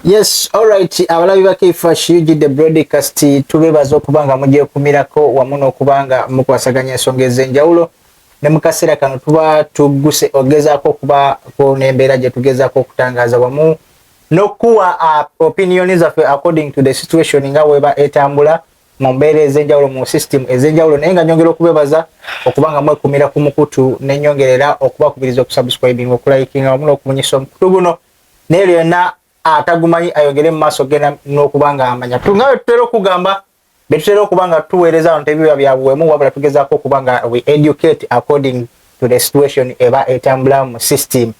Yes, alright. Abalabi bakaifa shijide broadcast tubebaza okubanga mujye kumirako wamuno okubanga mukwasaganya ensonga ez'enjawulo ne mukasera kano tuba tuguse ogezaako kuba kunembeera gye tugezaako okutangaza wamu n'okuwa opinion zaffe according to the situation nga weba etambula mu mbeera ez'enjawulo mu system ez'enjawulo naye nga nyongera okubebaza okubanga mwekumira ku mukutu n'ennyongerera okubakubiriza okusubscribing okulayikinga wamu n'okumunyisa omukutu guno naye lyonna atagumanyi ayogere mu maaso gena n'okubanga amanya tungawe tutera okugamba betutera okubanga tuweereza abantu ebiba byabuwemu wabula tugezaako okubanga we educate according to the situation eba etambula mu system.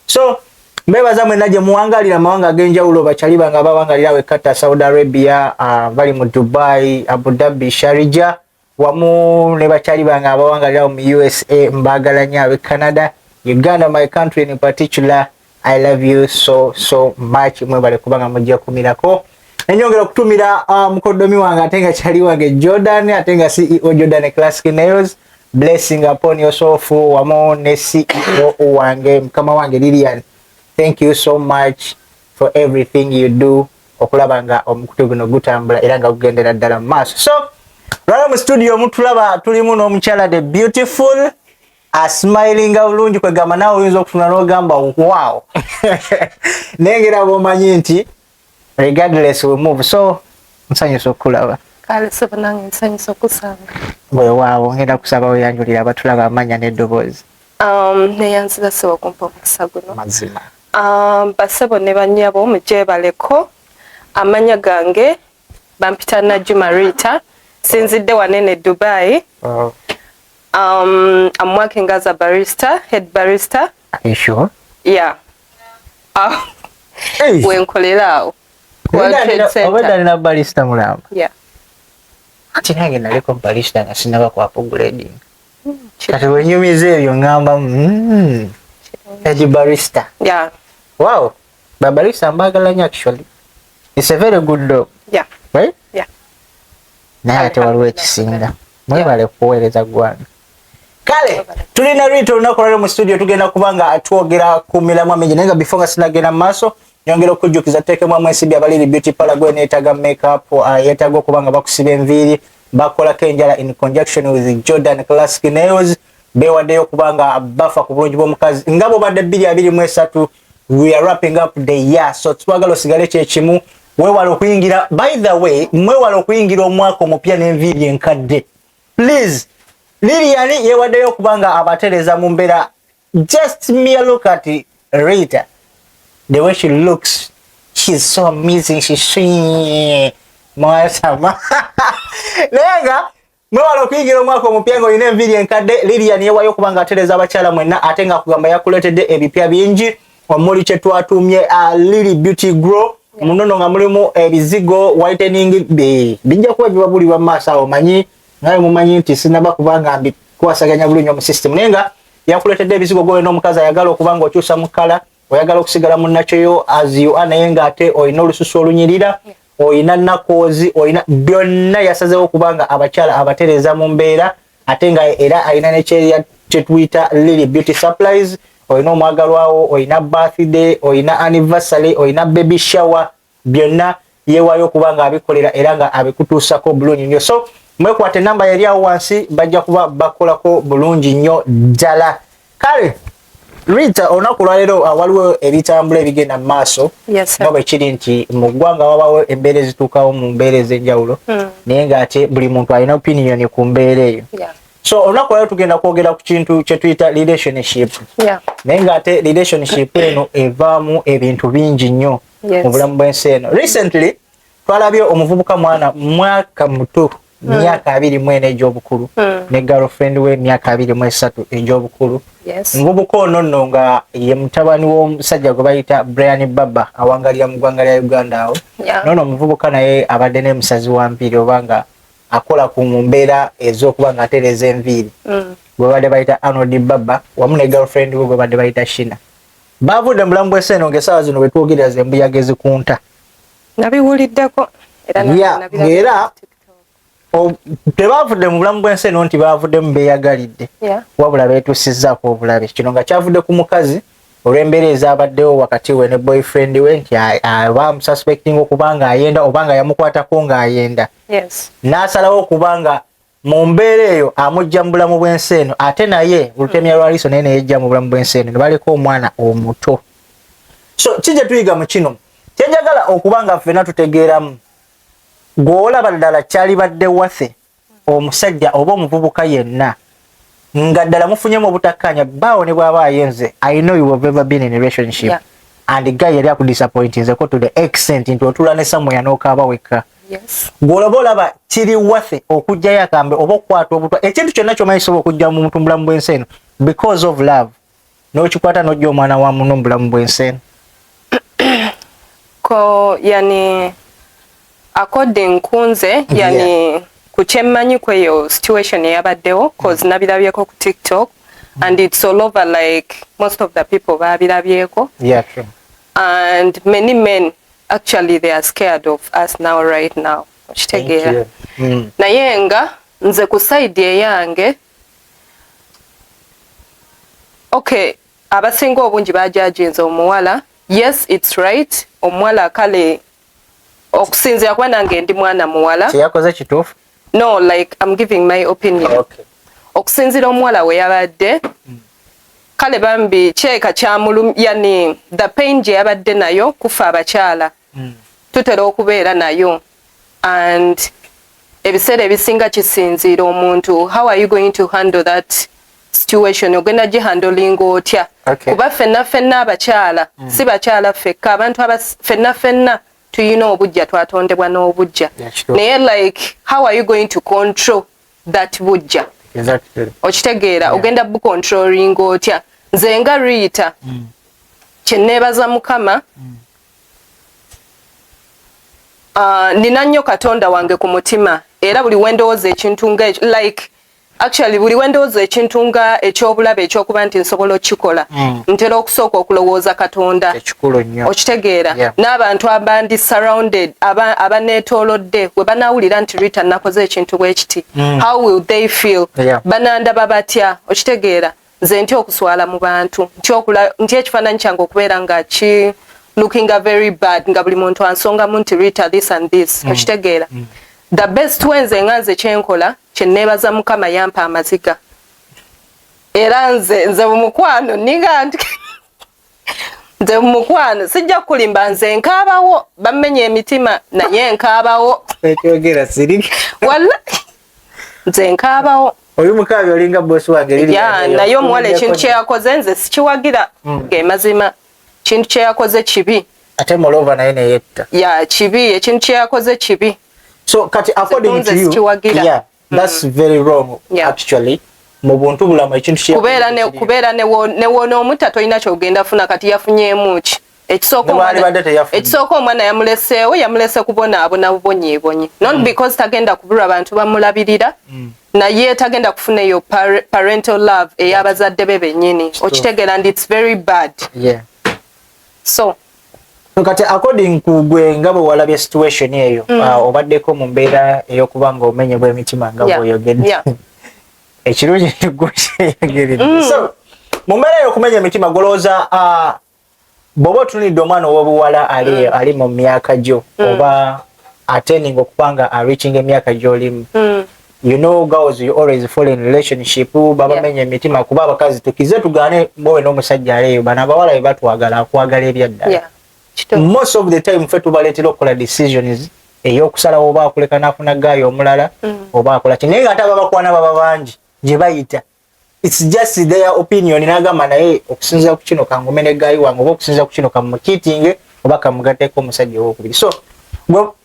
So mbebaza mwena gye muwangalira amawanga ag'enjawulo bakyali banga bawangalira we Qatar, Saudi Arabia, bali mu Dubai, Abu Dhabi, Sharjah wamu ne bakyali banga abawangalira mu USA, mbagalanya we Canada, Uganda, my country in particular. I love you so much. Mwebale kubanga mujja kumirako. Enyongera okutumira mukodomi wange atenga chali wange Jordan, atenga CEO Jordan Classic Nails. Blessing upon yourself wamo ne CEO wange mkama wange Lilian. Thank you so much for everything you do. Okulabanga omukutu guno gutambula era nga kugendera ddala maaso. So, rala mu studio mutulaba tulimu n'omukyala the beautiful smiling bulungi kwegamba nawe oyinza okufuna n'ogamba wow. Nengera bw'omanyi nti regardless we move. So nsanyusa okulaba. Kale sebo nange nsanyusa okusanga. Bwe waawo ngenda kusaba weyanjulira abatulaba amanya n'eddoboozi. Neyanzira sebo kumpa omukisa guno. Mazima. Basebo ne bannyabo mugyebaleko amanya gange bampita Najuma Rita sinzidde wanene Dubai. Oh. I'm working as a barista, head barista. Are you sure? Yeah. Hey. Wenkolerawo. Obadde na barista mulamba. Yeah. Ati nange naliko barista nga sinaba ku upgrading. Kati wenyumiza ebyo ngamba head barista. Yeah. Wow. Barista mbagalanya actually. It's a very good job. Yeah. Right? Yeah. Naye ate waliwo ekisinga. Mwebale kuweereza gwanga. Kale, tulina Rita olunaku lwaleero mu studio tugenda kubanga twogera ku milamwa mingi naye nga before nga sinagenda mu maaso nyongera okujjukiza teekemu mwesibi abaliri beauty parlor gwe neetaaga makeup yeetaaga okubanga bakusiba enviiri bakolako enjala in conjunction with Jordan Classic Nails beewaddeyo okubanga bafa ku bulungi bw'omukazi nga bw'obadde 2023 we are wrapping up the year so twagala osigale kyekimu weewala okuyingira by the way mwewala okuyingira omwaka omupya n'enviiri enkadde please Lilian yewaddeyo kubanga abatereza mu mbeera just mere look at Rita the way she looks she's so amazing she's sweet mwasama nenga mwewala okuyingira omwaka omupya ng'olina enviiri enkadde Lilian yewayo kubanga atereza abakyala mwenna ate nga kugamba yakuleetedde ebipya bingi omuli kye twatumye Lily Beauty Grow munono nga mulimu ebizigo whitening bijja kuba bibabulibwa mu maaso awo manyi naye mumanyi nti sinaba kubanga kwasaganya bulungi mu system nenga yakuleetedde ebizigo gwe n'omukazi ayagala okubanga okyusa mu kala oyagala okusigala mu nakyo as you are naye nga ate olina olususu olunyirira olina nakoozi olina byonna yasazeewo okubanga abakyala abatereza mu mbeera ate nga era alina nekyeya kye tuyita Lily Beauty Supplies olina omwagalwawo olina birthday olina anniversary olina baby shower byonna yeewaayo okubanga abikolera era nga abikutuusako bulungi nnyo so mwekwate namba yali awo wansi bajja kuba bakolako bulungi nnyo ddala. Kale Rita olunaku lwaleero waliwo ebitambula ebigenda mu maaso nga bwe kiri nti mu ggwanga wabawo embeera ezituukawo mu mbeera ez'enjawulo naye ng'ate buli muntu alina opinion ku mbeera eyo. So olunaku lwaleero tugenda kwogera ku kintu kye tuyita relationship naye ng'ate relationship eno evaamu ebintu bingi nnyo mu bulamu bw'ensi eno. Recently twalabye omuvubuka mwana mwaka muto myaka 24 egy'obukulu ne girlfriend we myaka 23 egy'obukulu. Muvubuka ono nno nga ye mutabani w'omusajja gwe bayita Brian Baba awangalira mu ggwanga lya Uganda awo. Nono omuvubuka naye abadde ne musazi wa mpiri obanga akola ku mbeera ez'okuba nga atereza enviiri gwe badde bayita Arnold Baba wamu ne girlfriend we gwe badde bayita Shina. Baavudde mu bulamu bw'ensi eno ng'essaawa zino bwe twogereza embuyaga ezikunta. Nabiwuliddeko era tebavudde mu bulamu bw'ensi eno nti baavuddemu beeyagalidde wabula beetuusizzaako obulabe kino nga kyavudde ku mukazi olw'embeera ezabaddewo wakati we ne boyfriend we nti aba suspecting okubanga ayenda obanga yamukwatako ng'ayenda. Yes. N'asalawo okubanga mu mbeera eyo amujja mu bulamu bw'ensi eno ate naye olutemya lwa liiso naye yejja mu bulamu bw'ensi eno ne baliko omwana omuto. So kijja tuyiga mu kino kyenjagala okubanga ffenna tutegeeramu gw'olaba ddala kyali badde waffe omusajja oba omuvubuka yenna nga ddala mufunyemu obutakkaanya bbaawo ne bw'aba ayenze I know you have ever been in a relationship. Yeah. And the guy yali akudisappointinzeko to the extent nti otula ne Samuel n'okaaba wekka. Yes. Gw'olaba kiri waffe okujjayo akambe oba okukwata obutwa ekintu kyonna ky'omanyi kisobola okujja mu muntu mulamu bw'ensi eno because of love n'okikwata n'ojja omwana wa muno mulamu bw'ensi eno. Ko yani according kunze yani kuchemmanyi kweyo situation yabaddewo cause nabirabyeko ku TikTok and it's all over like most of the people babirabyeko. Yeah, true. And many men actually they are scared of us now right now. Okitegeera. Naye nga nze ku side eyange okay abasinga obungi bajajinze omuwala. Yes, it's right. Omuwala kale okusinzira kwa nange ndi mwana muwala. Yakoze kituufu? No, like I'm giving my opinion. Okay. Okusinzira omuwala we yabadde kale bambi kyeka kyamulum yani the pain gye yabadde nayo kufa abakyala. Tutera okubeera nayo and ebiseera ebisinga kisinziira omuntu how are you going to handle that situation ogenda gihandling otya. Kuba ffenna abakyala si bakyala ffekka abantu ffenna tuyina obujja twatondebwa n'obujja naye like how are you going to control that bujja. Exactly. Okitegeera ogenda bucontrolling otya. Nze nga Rita kyenneebaza Mukama nina nnyo Katonda wange ku mutima era buli wendowooza ekintu nga like actually buli wendowooza ekintu nga ekyobulabe ekyokuba nti nsobola okikola ntera okusooka okulowooza Katonda ekikulu nnyo. Okitegeera n'abantu abandi surrounded abaneetoolodde we banawulira nti Rita nakoze ekintu bwe kiti how will they feel. Banandaba batya. Okitegeera nze ntya okuswala mu bantu ntya ekifaananyi kyange okubeera nga ki looking very bad nga buli muntu ansongamu nti Rita this and this. Okitegeera the best way nze kyenkola kyenneebaza Mukama yampa amaziga era nze mukwano ninga nti nze mukwano sijja kulimba nze nkaabawo bamenye emitima naye nkaabawo ekyogera siri walla nze nkaabawo oyu mukaabya olinga bosi wange liri naye omuwala ekintu kye yakoze nze sikiwagira ge mazima kintu kye yakoze kibi ate molova naye neyetta kibi ekintu kye yakoze kibi. So kati according to you that's very wrong actually mu buntu bulamu ekintu kye kubeera ne wona omuta tolina kyogenda funa kati yafunyeemu ki ekisooka omwana yamulese kubonaabona bubonyeebonye not because tagenda kubulwa abantu bamulabirira naye tagenda kufuna eyo parental love ey'abazadde be bennyini. Okitegeera and it's very bad. So kati according ku gwe nga bwe walabye situation eyo obaddeko mu mbeera ey'okuba nga omenyebwa emitima nga bw'oyogedde ekirungi gwokyeyogedde. So mu mbeera ey'okumenya emitima golowooza bw'oba otunulidde omwana ow'obuwala ali mu myaka gyo oba attending okuba nga reaching emyaka gy'olimu you know girls you always fall in relationship babamenya emitima kuba abakazi tukize tugaane mwowe n'omusajja aleeyo bano abawala be batwagala akwagala ebyaddala. Most of the time ffe tubaleetera okukola decisions ey'okusalawo oba akuleka n'afuna gaayo omulala oba akola ki naye ng'ate ababakwana baba bangi gye bayita it's just their opinion n'agamba naye okusinziira ku kino kangumene gaayi wange oba okusinziira ku kino kamukiitinge oba kamugatteko omusajja owokubiri. So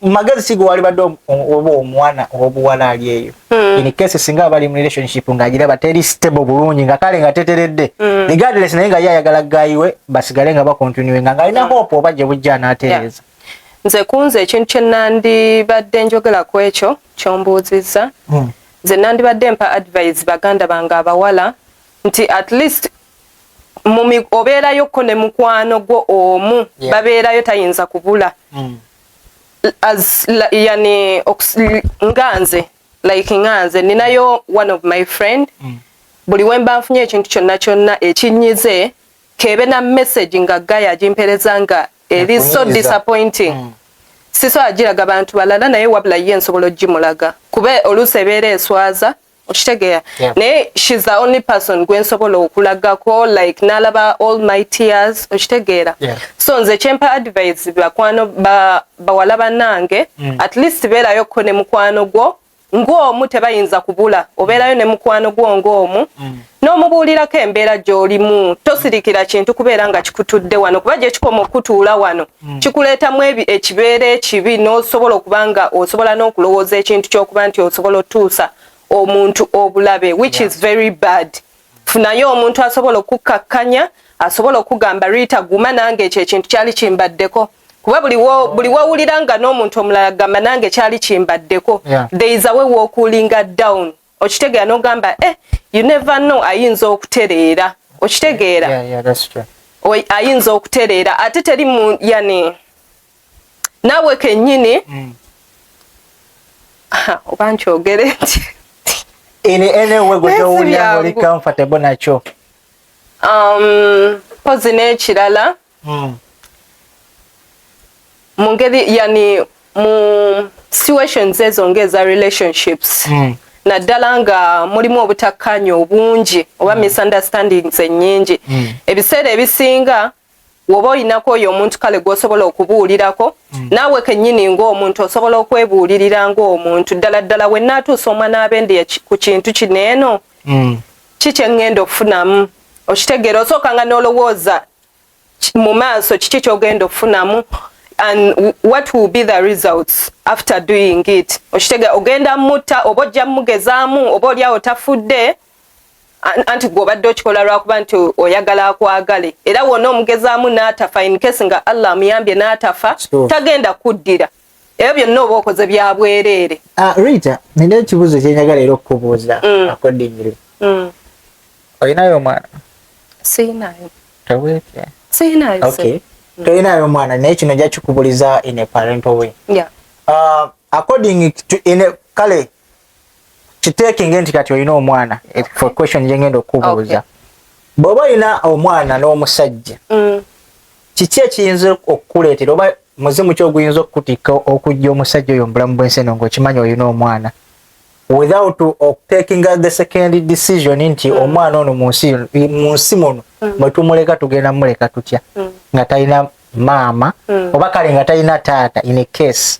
magezi sigo wali badde oba omwana obuwala ali eyo in case singa bali mu relationship ng'agiraba teri stable bulungi nga kale nga teteredde regardless naye nga yayagala gaayiwe basigale nga bakontinue nga alina hope oba gye bujja anaatereeza. Nze kunze ekintu kye nandibadde njogera ku ekyo kyombuuzizza nze nandibadde mpa advice baganda bange abawala nti at least obeerayokko ne mukwano gwo omu babeerayo tayinza kubula yani nganze ninayo one of my friend buli wemba nfunye ekintu kyonna ekinyize kebe na message nga gaya jimpereza nga eri so disappointing siso ajiraga abantu balala naye wabula ye nsobola jimulaga kube olusebere eswaza okitegeya naye she's the only person gwe nsobola okulagako like nalaba all my tears okitegeera so nze kyempa advice bakwano bawalaba nange at least beerayo ko ne mukwano gwo ng'omu tebayinza kubula obeerayo ne mukwano gwo ng'omu n'omubuulirako embeera gy'olimu tosirikira kintu kubeera nga kikutudde wano kuba gye kikoma okutuula wano kikuleetamu ekibeera ekibi n'osobola okuba nga osobola n'okulowooza ekintu ky'okuba nti osobola otuusa omuntu obulabe which is very bad. Funayo omuntu asobola okukkakkanya asobola okugamba Rita guma nange ekyo ekintu kyali kimbaddeko kuba buli wawulira nga n'omuntu omulala gamba nange kyali kimbaddeko there is a way of cooling down okitegeera n'ogamba you never know ayinza okutereera okitegeera ayinza okutereera ate teri yani naawe kennyini oba nkyogere nti in any way go really comfortable nacho pose n'ekirala mungeri yani mu situations ezo ngeza relationships naddala nga mulimu obutakkaanya obungi oba misunderstandings ennyingi ebiseera ebisinga woba oyinako oyo omuntu kale gw'osobola okubuulirako naawe kennyini ng'omuntu osobola okwebuulirira ng'omuntu ddala wenna atuusa omwana abendi ku kintu kino eno kiki engenda okufunamu okitegeera osooka nga n'olowooza mu maaso kiki ky'ogenda okufunamu and what will be the results after doing it okitegeera ogenda mutta oba ojja mugezaamu oba oliawo tafudde anti gw'obadde okikola lwakuba nti oyagala akwagale era wonna omugezaamu n'atafa in case nga Allah amuyambye n'atafa tagenda kuddira ebyo byonna oba okoze bya bwereere. Rita nina ekibuuzo kyenjagala era okukubuuza accordingly olinayo omwana? Siinayo. Teweke? Siinayo. Okay. Toyinayo omwana naye kino nja kikubuliza in a parental way. According to kale kitekinge nti kati olina omwana for question ngenda okubuuza bw'oba olina omwana n'omusajja kiki ekiyinza okukuleetera oba muzimu ki oguyinza okukutikka okujja omusajja oyo mubulamu bw'ensi eno ng'okimanyi olina omwana without taking the second decision nti omwana ono mu nsi muno mwe tumuleka tugenda muleka tutya nga talina maama oba kale nga talina taata in a case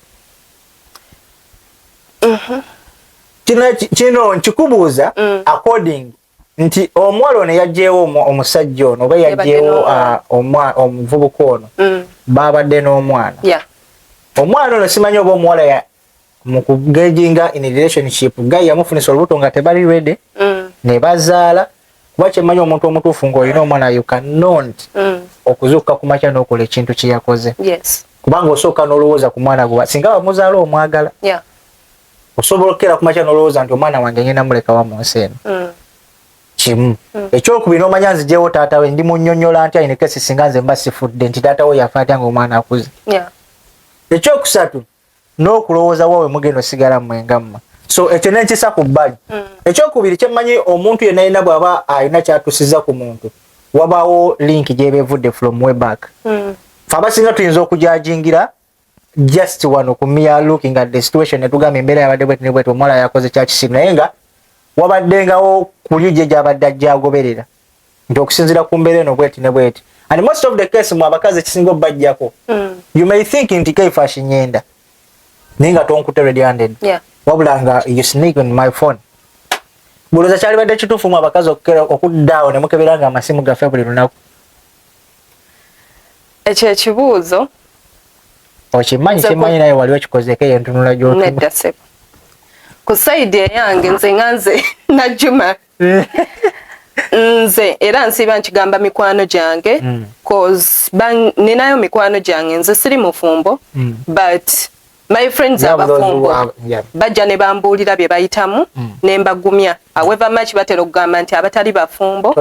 kino nkikubuuza according nti omuwala ono yajjeewo omusajja ono oba yajjeewo omuvubuka ono baabadde n'omwana omwana ono simanyi oba omuwala mu kugejinga in a relationship gayi yamufunisa olubuto nga tebali ready ne bazaala kuba kyemmanyi omuntu omutuufu ng'olina omwana you cannot okuzuukuka ku makya n'okola ekintu kye yakoze kubanga osooka n'olowooza ku mwana gwe singa bamuzaala omwagala osobola okukera ku makya n'olowooza nti omwana wange ngenda muleka wa mu nsi eno kimu ekyokubiri n'omanya nzijeewo taata we ndi munnyonnyola ntya ine kesi singa nze mba sifudde nti taata we yafa atya ng'omwana akuze ekyokusatu n'okulowooza waawe mugenda osigala mwengamma so ekyo nenkisa ku bbali ekyokubiri kyemmanyi omuntu yenna yenna bw'aba alina kyatusiza ku muntu wabaawo link gy'eba evudde from way back fe abasinga tuyinza okujajingira just wano ku mere looking at the situation netugamba embeera yabadde bweti ne bweti omuwala yakoze kyakisiru naye nga wabaddengawo kuli gye gyabadde ajja agoberera nti okusinziira ku mbeera eno bweti ne bweti and most of the case mu abakazi ekisinga obbajjako you may think nti kaifashi nyenda naye nga tonkutte ready handed wabula nga you sneak on my phone bulooza kyalibadde kituufu mu abakazi okuddaawo ne mukebera nga amasimu gaffe buli lunaku ekyo ekibuuzo okimanyi naye wali okikozeeko eyo ntunula nedda sebo ku saidi eyange nze najjuma nze era nsiiba nkigamba mikwano gyange cause ninayo mikwano gyange nze siri mufumbo but my friends abafumbo bajja ne bambuulira bye bayitamu ne mbagumya however much batera okugamba nti abatali bafumbo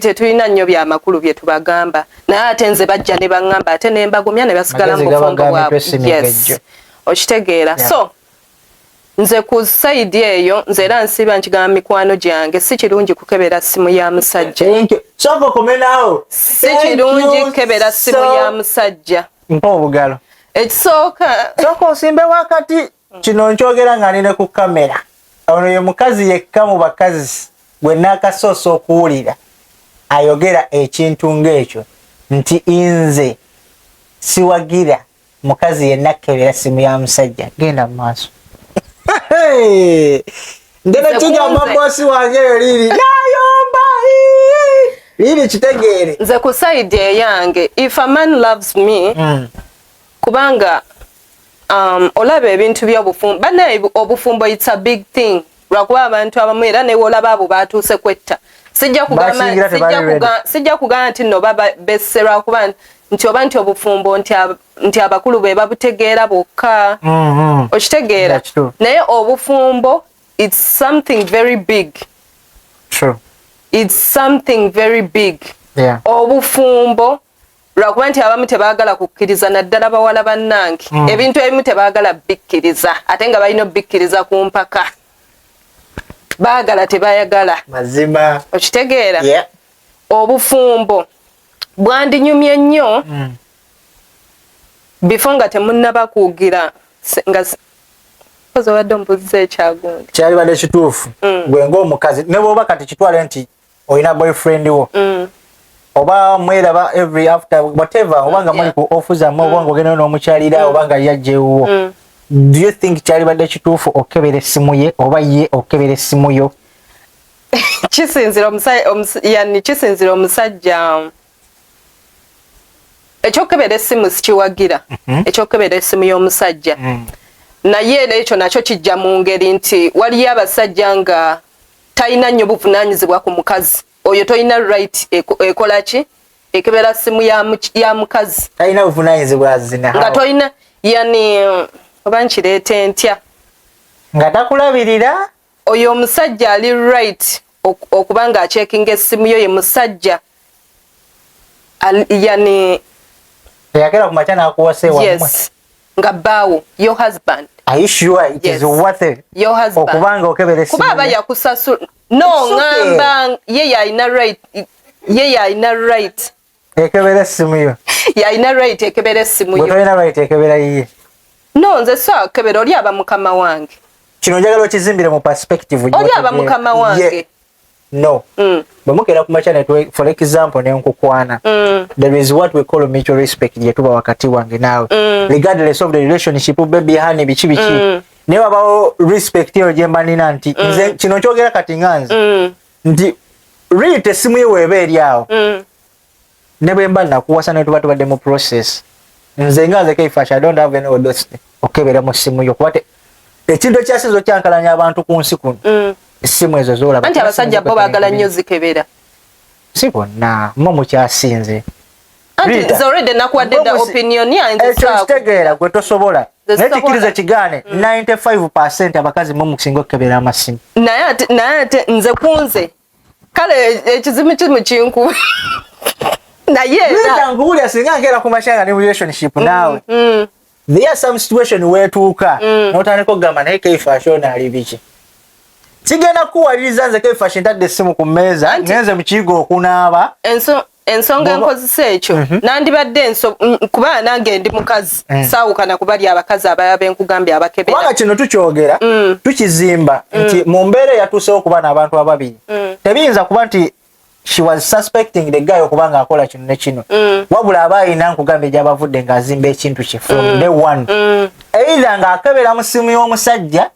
tetulina nnyo byamakulu bye tubagamba naye ate nze bajja ne baŋŋamba ate ne mbagumya ne basigala mu bufumbo bwabwe okitegeera so nze ku side eyo nze era nsiba nkigamba mikwano gyange si kirungi kukebera simu ya musajja. Soko komenao. Si kirungi kukebera simu ya musajja. Mpobugalo. Ekisooka soko osimbe wakati kino nkyogera nga nine ku kamera. Ono ye mukazi yekka mu bakazi gwe naakasoosa okuwulira ayogera ekintu ng'ekyo nti nze siwagira mukazi yenna akebera simu ya musajja. Genda mu maaso. Ndena kigamba bosi wange eyo liri nayomba liri kitegeere. Nze ku side eyange if a man loves me kubanga olaba ebintu by'obufumbo banaye obufumbo it's a big thing lwakuba abantu abamu era ne wolaba abo batuuse kwetta sijja kugamba nti no baba besserwa kuba nti oba nti obufumbo nti abakulu be babutegeera bokka okitegeera naye obufumbo it's something very big. True. It's something very big. Yeah. Obufumbo lwakuba nti abamu tebaagala kukkiriza naddala bawala bannange ebintu ebimu tebaagala bikkiriza ate nga balina bikkiriza ku mpaka baagala tebayagala mazima okitegeera. Yeah. Obufumbo bwandinyumye nnyo before nga temunnaba kuugira nga koze wadde mbuziza ekyagundi kyali badde kituufu gwe ng'omukazi ne bw'oba kati kitwale nti olina boyfriend wo oba mweraba every after whatever oba nga muli ku ofu zammwe oba ng'ogenda n'omukyalira oba nga yajjewo do you think kyali badde kituufu okebera essimu ye oba ye okebera essimu yo? kisinzira omusajja ekyokebera essimu sikiwagira ekyokebera essimu y'omusajja naye era ekyo nakyo kijja mu ngeri nti waliyo abasajja nga talina nnyo buvunaanyizibwa ku mukazi oyo tolina right ekola ki ekebera simu ya mukazi talina buvunaanyizibwa zina nga tolina yani oba nkireete ntya nga takulabirira oyo omusajja ali right okuba nga acekinga essimu yo ye musajja yani eyagera ku makya n'akuwasa ewamwe. Yes. Nga bbaawo your husband. Are you sure it is worth it? Your husband. Okubanga okebera essimu. Kuba aba yakusasula. No, ngamba ye yalina right. Ye yalina right. Ekebera essimu yo. Yalina right ekebera essimu yo. Tolina right ekebera ye. No, nze so akebera oli aba mukama wange. Kino njagala okizimbire mu perspective. Oli aba mukama wange. No. Bamukera ku makya network for example nenkukwana. There is what we call mutual respect je tuba wakati wange nawe. Regardless of the relationship baby hani bichi ne babawo respect yo je mbanina nti nze kino kyogera kati nganze. Nti read esimu ye webe eriawo. Ne bemba nakuwasa ne tuba tubadde mu process. Nze nganze keifasha I don't have any audacity. Okebera mu simu yo kwate ekintu ekyasinzo kyankalanya abantu ku nsi kuno. Simu ezo zola anti abasajja bo baagala nnyo zikebera sibo na mu kyasinze anti nze already nakuwadde da opinion yange saako ekitegeera gwe tosobola nekikiriza kigane 95% abakazi mu musingo okebera amasimu naye ate nze kunze kale ekizimu kimu kinku naye nguulya singa ngera ku mashanga ne relationship nawe there are some situation where tuuka notandika okugamba naye keifashona ali biki sigenda kuwaliriza nze keifashe ntadde essimu ku mmeeza ngenze mu kiyigo okunaaba ensonga enkozesa ekyo nandibadde kuba nange ndi mukazi saawukana kubali abakazi abayaba enkugambye abakebera kubanga kino tukyogera tukizimba nti mu mbeera eyatuusewo okuba n'abantu ababiri tebiyinza kuba nti she was suspecting the guy okubanga akola kino ne kino wabula aba ayina nkugambye gy'abavudde ng'azimba ekintu kye from day one either ng'akebera mu simu y'omusajja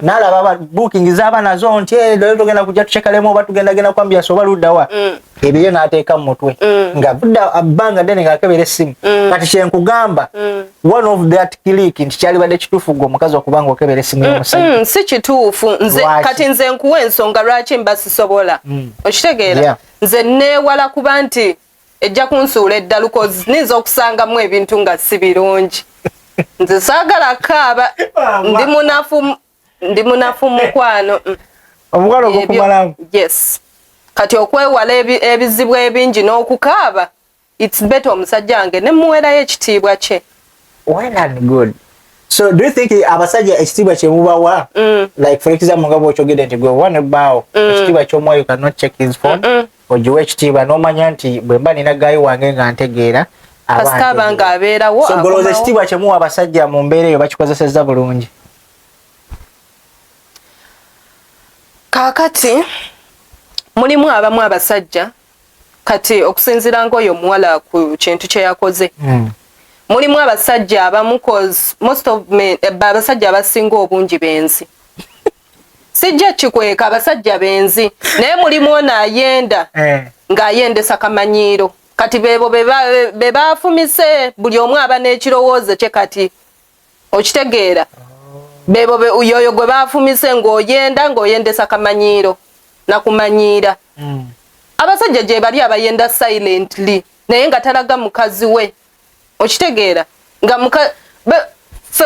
n'alaba booking z'aba nazo nti leero tugenda kujja tucekalemu oba tugendagenda kwambiasa oba luddawa ebyo n'ateeka mu mutwe nga budda abbanga ddene ng'akebera essimu kati kyenkugamba one of that click nti kyalibadde kituufu gwe omukazi okubanga okebera essimu y'omusajja si kituufu kati nze nkuwa ensonga lwaki mba sisobola okitegeera nze neewala kuba nti ejja kunsuula eddala kozi niyinza okusangamu ebintu nga si birungi nze saagala kaaba ndi munafu mukwano omukwano ogwokumalamu yes kati okwewala ebizibu ebingi n'okukaaba it's better omusajja wange ne muwerayo ekitiibwa kye well and good So do you think abasajja ekitibwa kye mubawa like for example ngabo chogede nti gwe one bao ekitibwa kyo moyo cannot check his phone ojiwe ekitibwa nomanya nti bwe mba nina gayi wange nga ntegeera abanga abeerawo so goloza ekitibwa kye muwa abasajja mu mbeera eyo bakikozesezza bulungi kakati mulimu abamu abasajja kati okusinzira ngoyo muwala ku kintu kye yakoze mulimu abasajja abamu cause most of men abasajja abasinga obungi benzi sijja kikweka abasajja benzi naye mulimu ono ayenda ng'ayendesa kamanyiiro kati bebo be bafumise buli omu aba n'ekirowoozo kye kati okitegeera bebo yoyo gwe bafumise ng'oyendesa kamanyiiro nakumanyiira abasajja gye bali abayenda silently naye nga talaga mukazi we okitegeera nga fe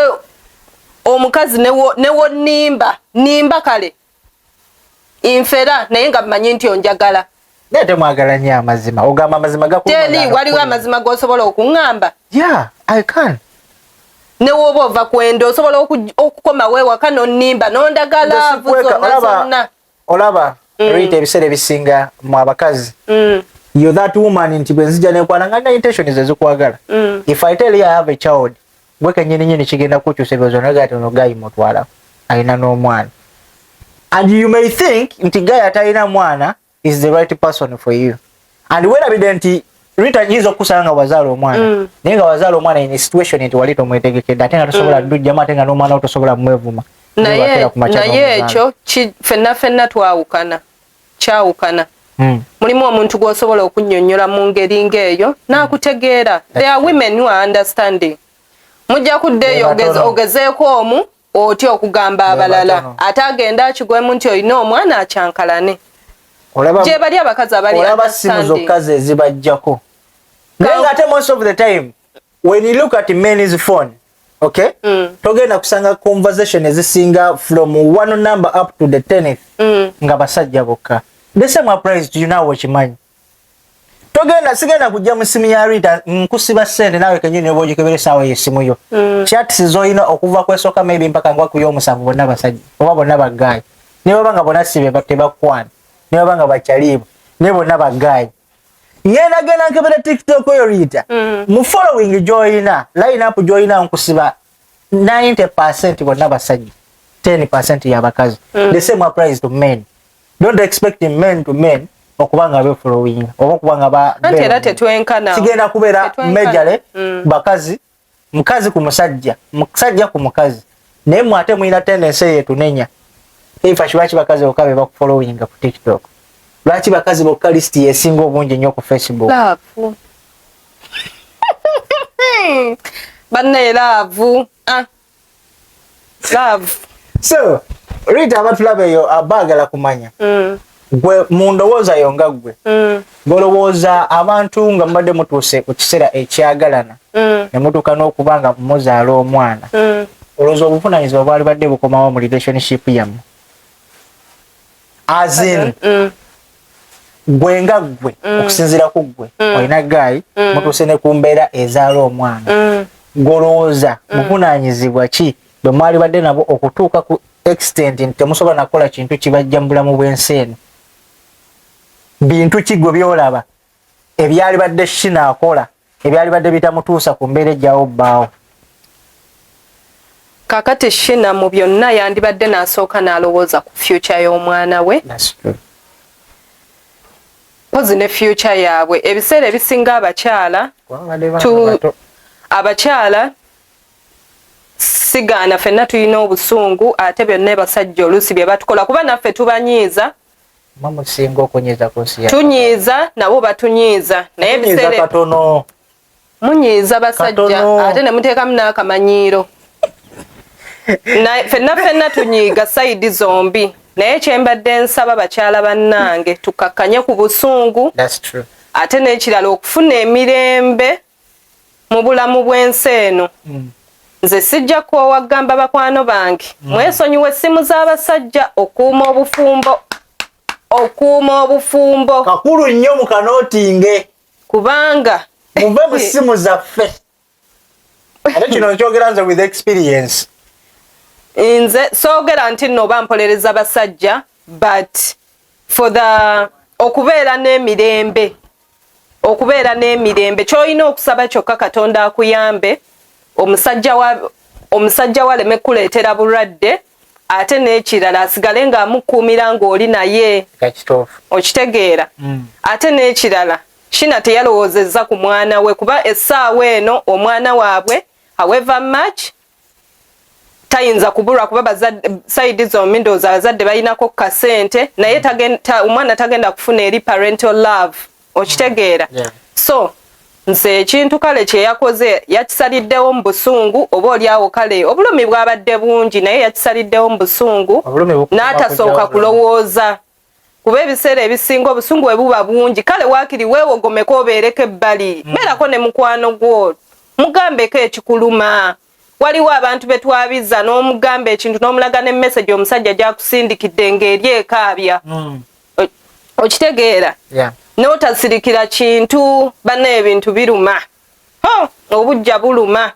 omukazi newo nimba kale infera naye nga mmanyi nti onjagala nete mwagala nnyo amazima ogamba amazima teri waliwo amazima g'osobola okuŋŋamba yeah I can newoba ova kwenda osobola okukoma weewaka nonnimba n'ondagala zonna olaba Rita ebiseera ebisinga mu abakazi you're that woman nti bwe nzija nenkwana nga nina intention ezikwagala if I tell you I have a child gwe kenyini kigenda kukyusa ebyozo naye gati ono gayi mutwala alina n'omwana and you may think nti gayi atalina mwana is the right person for you and werabidde nti Rita nyiza okusanga nga wazaala omwana naye nga wazaala omwana in a situation nti wali tomwetegekedde ate nga tosobola ddujjamu ate nga n'omwana wo tosobola mwevuma naye ekyo ffenna kyawukana mulimu omuntu gw'osobola okunnyonnyola mu ngeri ng'eyo n'akutegeera there are women who are understanding mujja kuddeeyo ogezeeko omu otya okugamba abalala ate agenda akigwemu nti olina omwana akyankalane gye bali abakazi abali olaba simu zokka ze zibajjako naye nga ate most of the time when you look at men's phone okay togenda kusanga conversation ezisinga from one number up to the 10th nga basajja bokka the same applies to you now wakimanyi sigenda kujja mu simu ya Rita nkusiba ssente naawe kenyini ne bwogikebera essaawa y'essimu yo chats zoyina okuva kwesooka maybe mpaka ngwaku y'omusanvu bonna basajja oba bonna bagaayi ne baba nga bonna sibe tebakwana ne baba nga bakyaliibwa ne bonna bagaayi ngenda genda nkebera TikTok oyo Rita mu following joyina line up joyina nkusiba 90% bonna basajja 10% y'abakazi the same applies to men don't expect men to men okubanga be following oba okubanga ba ante era tetwenkana sigenda kubeera mejale bakazi mukazi ku musajja ku mukazi naye mwate mwina tendency yetu nenya ifa shwachi bakazi okabe ba following ku TikTok lwaki bakazi bokka list yesinga obungi nnyo ku Facebook love banne love love so Rita abatulabe yo abagala kumanya gwe mundowooza yo nga gwe golowooza abantu nga mbadde mutuuse ku kiseera ekyagalana ne mutuuka n'okubanga muzaala omwana olowooza obuvunaanyizibwa bwali badde bukomawo mu relationship yammwe azin gwe nga gwe okusinziira ku gwe olina gaayi mutuuse ne ku mbeera ezaala omwana golowooza buvunaanyizibwa ki bwe mwali badde nabo okutuuka ku extent nti temusobola nakola kintu kibajja mu bulamu bw'ensi eno bintu ki gwe byolaba ebyali badde kinaakola ebyali badde bitamutuusa ku mbeera ejjawo bbaawo kakati shina mu byonna yandibadde n'asooka n'alowooza ku future y'omwana we pozi ne future yaabwe ebiseera ebisinga abakyala sigaana ffenna tulina obusungu ate byonna basajja oluusi bye batukola kuba naffe tubanyiiza tunyiiza nabo batunyiiza naye ebiseera munyiiza basajja ate ne muteekamu n'akamanyiiro ffenna tunyiiga sayidi zombi naye kyembadde nsaba bakyala bannange tukakkanye ku busungu ate n'ekirala okufuna emirembe mu bulamu bw'ensi eno nze sijja kwowagamba bakwano bange mwesonyiwe essimu z'abasajja okuuma obufumbo kakulu nnyo mu kanootinge kubanga muve mu ssimu zaffe ate kino kyogera nze with experience. Nze soogera nti nno oba mpolereza basajja, but for the okubeera n'emirembe ky'olina okusaba kyokka Katonda akuyambe omusajja waleme kuleetera bulwadde, ate n'ekirala asigale ng'amukuumira ng'oli naye okitegeera. Ate n'ekirala Shina teyalowoozezza ku mwana we kuba essaawa eno omwana waabwe however much tayinza kubulwa kuba saidi zombi ndowooza abazadde balinako kasente naye omwana tagenda kufuna eri parental love okitegeera. So nze ekintu kale kye yakoze yakisaliddewo mu busungu, oba oliawo kale obulumi bwabadde bungi naye yakisaliddewo mu busungu n'atasooka kulowooza kuba ebiseera ebisinga obusungu bwe buba bungi. Kale waakiri weewogomeko obeereko ebbali, beerako ne mukwano gwo mugambeko ekikuluma. Waliwo abantu betwabiza n'omugamba ekintu n'omulaga ne message omusajja gyakusindikidde ng'eri ekaabya. Okitegeera? N'otasirikira kintu banna ebintu biruma. Obujja buluma.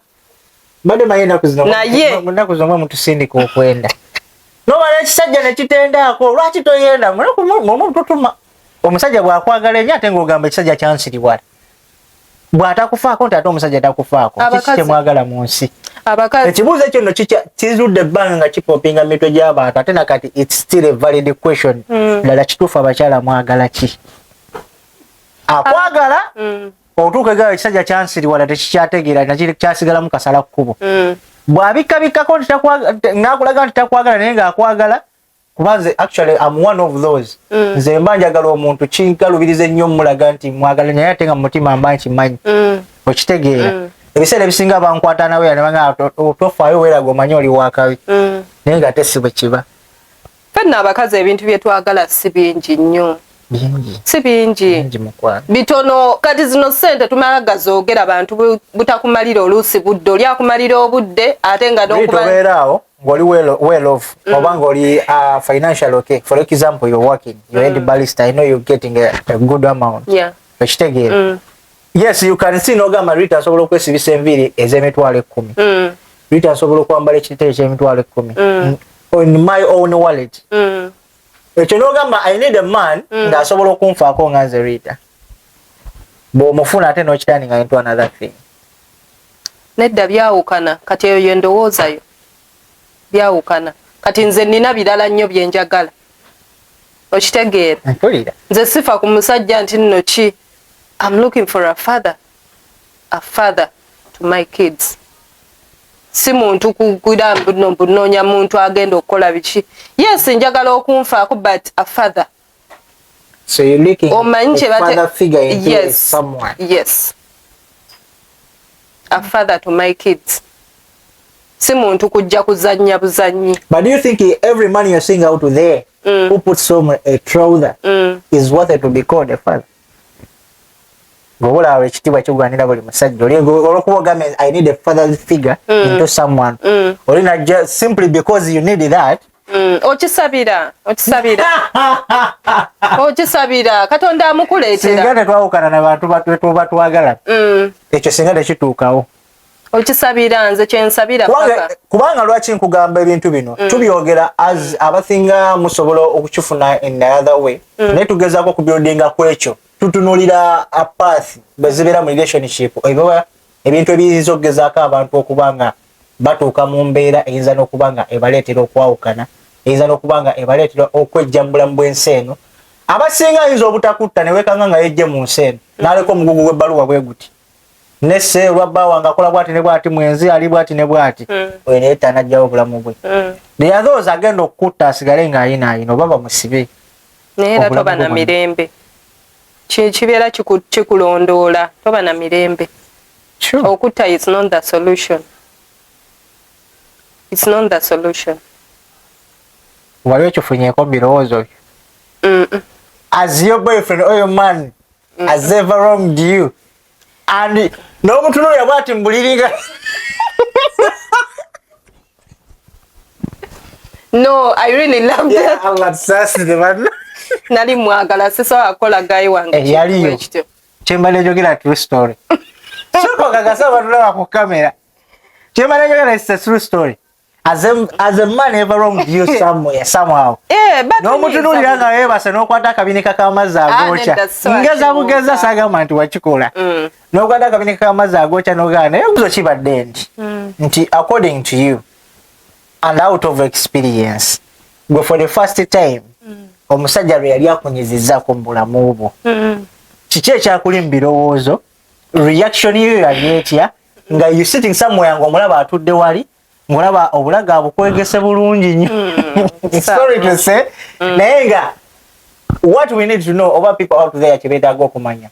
Naye munaku zomwe mutusindika okwenda. Nobala ekisajja ne kitendaako lwaki toyenda omuntu tuma. Omusajja bw'akwagala ennyo ate ng'ogamba ekisajja kyansiriwala. Bw'atakufaako nti ate omusajja takufaako. Kiki kyemwagala mu nsi? Ekibuuzo ekyo nno kizudde ebbanga nga kipopinga mitwe gy'abantu ate nakati it's still a valid question. Ddala kituufu abakyala mwagala ki? Akwagala otuuka egala ekisajja kyansiriwala tekikyategeera nakiri kyasigalamu kasala kkubo. Bw'abikkako n'akulaga nti takwagala naye ng'akwagala kuba nze actually I'm one of those. Nze mba njagala omuntu kinkalubiriza ennyo mulaga nti mwagala naye ate nga mu mutima mba nkimanyi. Okitegeera. Ebiseera ebisinga bankwata nawe yanebanga tofaayo weeraga omanyi oli wakabi. Naye ng'ate si bwe kiba. Fenna abakazi ebintu bye twagala si bingi nnyo. Si bingi bitono. Kati zino sente tumala gazoogera abantu butakumalira oluusi budde oli akumalira obudde ate nga nokubeeraawo ng'oli well off oba ng'oli financial okay. For example you're working you're head barrister, I know you're getting a good amount. Okitegeera. Yes, you can see n'ogamba Rita asobola okwesibisa enviiri ez'emitwalo 10. Rita asobola okwambala ekitebe ky'emitwalo 10 on my own wallet. Ekyo n'ogamba I need a man ng'asobola okunfaako nga nze Rita. Bw'omufuna ate n'okitandika into another thing. Nedda byawukana kati eyo yendowoozayo byawukana. Kati nze nina birala nnyo bye njagala. Okitegeera. Nze sifa ku musajja nti nno ki. I'm looking for a father to my kids. Si muntu kugura bunoonya muntu agenda okukola biki. Yes, njagala okunfaako but a father. So you're looking a father figure into someone. Yes. A father to my kids. Si muntu kujja kuzannya buzanyi. But do you think every man you're seeing out there who puts on a trouser is worth it to be called a father? Gobola ekitibwa kigwanira buli musajja olwokuba I need a father figure into someone. Olina just simply because you need that. Okisabira Katonda amukuleetera. Singa tetwawukana n'abantu batwagala ekyo singa tekituukawo. Okisabira nze kyensabira kubanga lwaki nkugamba ebintu bino tubyogera as abasinga musobola okukifuna in the other way naye tugezaako kubuildinga kwekyo tutunulira a path bezibeera mu relationship ebintu ebiyinza okugezaako abantu okubanga batuuka mu mbeera eyinza n'okubanga ebaleetera okwawukana eyinza n'okubanga ebaleetera okwejjambula mu bw'ensi eno. Abasinga ayinza obutakutta ne weekanga nga yejje mu nsi eno n'aleka omugugu gw'ebbaluwa bwe guti nesse lwabbawa ng'akola bw'ati ne bw'ati mwenzi ali bw'ati ne bw'ati oyo naye tanajjawo obulamu bwe. Naye athoozi agenda okukutta asigale ng'ayinaayina oba bamusibe. Naye era toba na mirembe. Kibeera kikulondoola toba na mirembe. Okutta is not the solution. It's not the solution. Wali okifunyeeko birowoozo byo? As your boyfriend or your man has ever wronged you and n'omutunuulira bw'ati mbuliriga. No, I really love that. Allah saside man. Nali mwagala sisobola akola guy wange yaliyo kyembadde njogera true story. Soko kagasa batulaba ku kamera It's a true story. As a man ever wronged you somewhere, somehow. But no mutunulira nga yebasa n'okwata akabinika k'amazzi agoocha. Ngeza sagamba nti wakikola. N'okwata akabinika k'amazzi agoocha n'ogamba naye buzo kibadde nti according to you and out of experience, go for the first time, omusajja lwe yali akunyizizzaako mu bulamu bwo. Kiki ekyakuli mu birowoozo? Reaction yo yali etya? Nga you sitting somewhere ng'omulaba atudde wali, ng'olaba obulaga abukwegese bulungi nnyo. Sorry to say. Naye nga what we need to know over people out there kye beetaaga okumanya.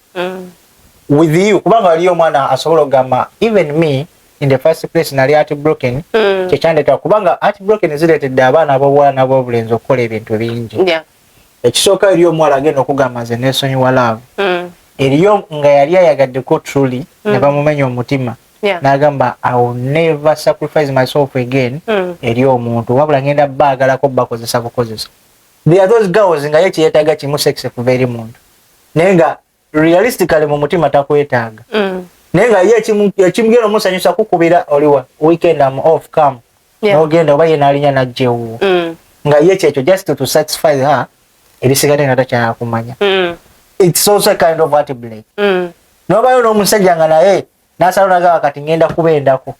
With you, kubanga waliyo omwana asobola okugamba even me in the first place nali heartbroken, kyekyandeeta kubanga heartbroken zireetedde abaana ab'obuwala n'ab'obulenzi okukola ebintu bingi. Ekisooka eriyo omuwala agenda okugamba nze neesonyiwa love. Eriyo nga yali ayagaddeko truly ne bamumenya omutima. N'agamba I will never sacrifice myself again eri omuntu wabula ngenda baagalako bakozesa bukozesa. There are those girls nga ye kyeyeetaaga kimu sex kuva eri muntu naye nga realistically mu mutima takwetaaga. Naye nga ye ekimugenda omusanyusa kukubira oliwa weekend am off come n'ogenda oba ye n'alinya n'ajjewo nga ye kyekyo just to satisfy her erisigadde nga takyala kumanya. It's also a kind of heartbreak. Nobayo n'omusajja nga naye n'asalonagawa kati ngenda kubendako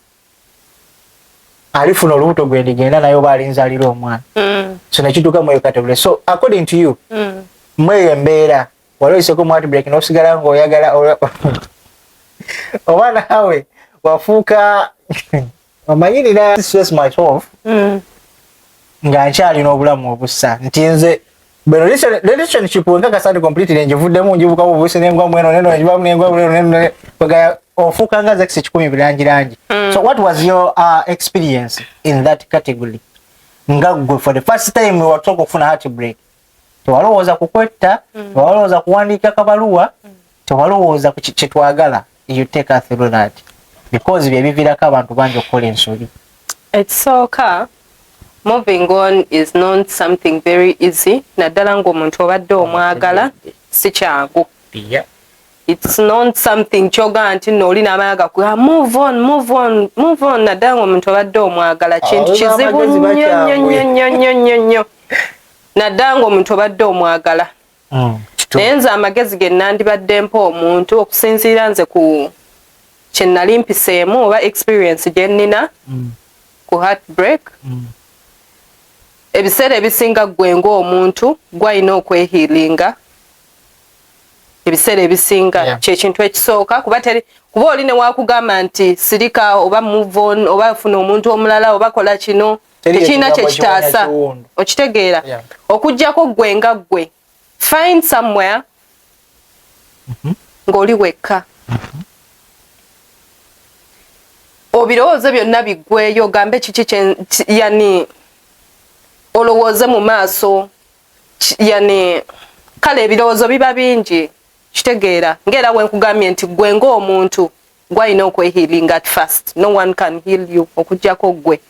alifuna olubuto gwe ndigenda naye oba alinzalira omwana. So nekituuka mweyo category. So according to you, mweyo embeera wali oyiseko mu heartbreak n'osigala ng'oyagala oba naawe wafuuka omanyirira stress myself nga nkyalina obulamu obussa nti nze bino relationship wenkakasandi completely njivuddemu njibuka bubuusi n'engwa mweno neno njibamu n'engwa mweno kwegaya ofuuka nga zex 10 birangirangi. So what was your experience in that category? Nga gwe for the first time watoka okufuna heartbreak tewalowooza kukwetta, tewalowooza kuwandiika kabaluwa, tewalowooza ku kye twagala. You take us through that because bye biviirako abantu bangi okukola ensobi. Ekisooka, moving on is not something very easy. Naddala ng'omuntu obadde omwagala si kyangu. It's not something kyoga nti n'oli n'amayaga ku move on. Naddala ng'omuntu obadde omwagala kintu kizibu nnyo. Naddala ng'omuntu obadde omwagala. Naye nze amagezi ge nandibadde mpa omuntu okusinziira nze ku kye nali mpiseemu oba experience gye nnina ku heartbreak. Ebiseera ebisinga gwe ng'omuntu gwalina okwehiilinga. Ebiseera ebisinga kyekintu ekisooka kuba oli ne waakugamba nti sirika oba move on oba funa omuntu omulala oba kola kino tekirina kye kitaasa. Okitegeera? Okuggyako gwe nga gwe. Find somewhere ng'oli wekka. Obirowooze byonna biggweyo ogambe kiki yani olowooze mu maaso yani kale ebirowoozo biba bingi. Kitegeera ng'era wenkugambye nti gwe ng'omuntu gwalina okwehealing at first. No one can heal you okuggyako gwe.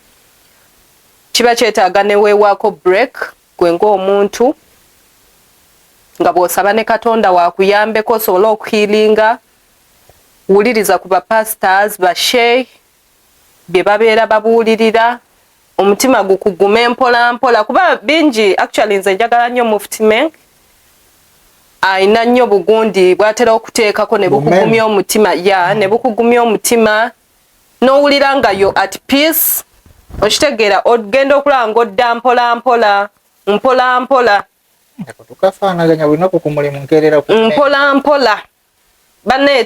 Kiba kyetaaga ne weewaako break gwe ng'omuntu nga bw'osaba ne Katonda wakuyambeko osobola okuhiilinga. Wuliriza ku bapastors basheikh bye babeera babuulirira omutima gukugume mpola mpola kuba bingi. Actually nze njagala nnyo Mufti Menk ayina nnyo bugundi bw'atera okuteekako ne bukugumya omutima ne bukugumya omutima n'owulira nga yo at peace. Okitegeera ogenda okulaba ng'odda mpola mpola tukafaanaganya lunaku ku mulimu nkeerera mpola mpola. Banne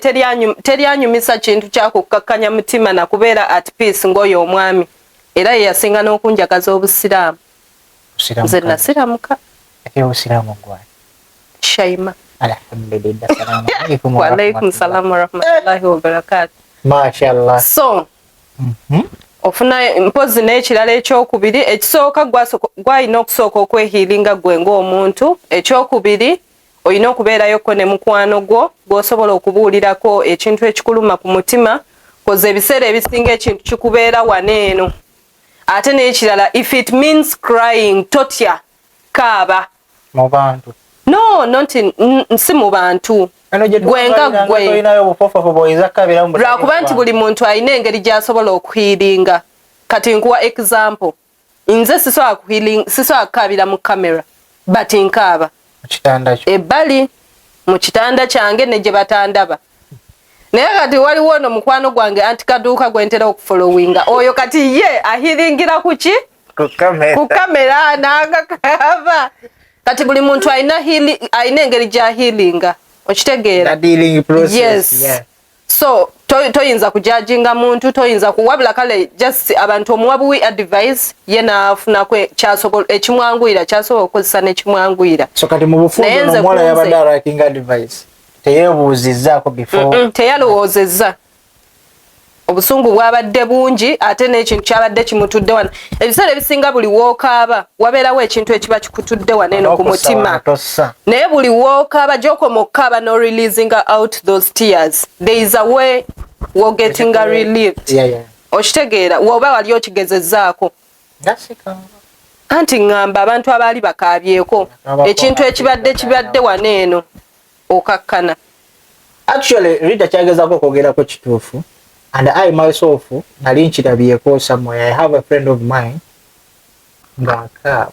teryanyumisa kintu kyakukkakkanya mutima na kubeera at peace ng'oyo omwami era ye yasinga n'okunjagaza obusiraamu. Nze nasiramuka. Obusiraamu gwali Shaima. Alhamdulillah. Wa alaikum salam wa rahmatullahi wa barakatuh. Mashallah. So ofuna mpozi n'ekirala ekyokubiri. Ekisooka gwalina okusooka okwehiilinga gwe ng'omuntu. Ekyokubiri olina okubeerayoko ne mukwano gwo gw'osobola okubuulirako ekintu ekikuluma ku mutima koze ebiseera ebisinga ekintu kikubeera waneeno. Ate n'ekirala if it means crying totya kaaba mu bantu. No, not in si mu bantu. gwenga gwe lwakuba nti buli muntu alina engeri gy'asobola okuhiiringa. Kati nkuwa example, nze sisobola kukaabira mu kamera but nkaaba ebbali mu kitanda kyange ne gye batandaba. Naye kati waliwo ono mukwano gwange anti kaduuka gwentera okufollowinga oyo kati ye ahiringira kuki ku kamera nangakaaba. Kati buli muntu alina engeri gy'ahiiringa okitegeera. Yes. So toyinza kujajinga muntu, toyinza kuwabula kale just abantu omuwabuwi advice ye naafuna ekimwanguyira kyasobola okukozesa n'ekimwanguyira. So kati mu bufunzo n'omuwala yabadde arakinga advice teyeebuuzizzaako before teyalowoozezza. Obusungu bwabadde bungi ate n'ekintu kyabadde kimutudde wano. Ebiseera ebisinga buli wookaaba wabeerawo ekintu ekiba kikutudde wano eno ku mutima. Naye buli wookaaba gy'okoma okukaaba no releasing out those tears. There is a way we're getting relieved. Okitegeera woba wali okigezezzaako. Anti ngamba abantu abaali bakaabyeko ekintu ekibadde wano eno okakkana. Actually Rita kyagezaako okwogerako kituufu. And I myself, nali nkirabyeko somewhere. I have a friend of mine ng'akaaba.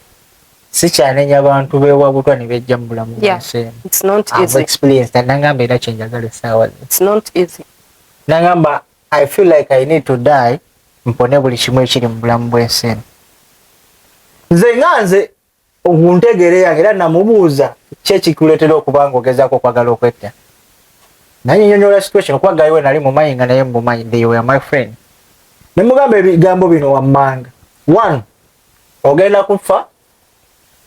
Sikyanenya abantu beewabutwa ne bejja mu bulamu bw'ensi. It's not easy. I've experienced that. Nangamba era kyenjagala essaawa. It's not easy. Nangamba I feel like I need to die mpone buli kimu ekiri mu bulamu bw'ensi. Nze okuntegeera yange era namubuuza ki ekikuleetera okuba ng'ogezaako okwagala okwetta. Nanyinyonyola situation okwaga iwe nali mumayinga naye mumanyi they were my friend. Nemugamba ebigambo bino wammanga. 1. Ogenda kufa.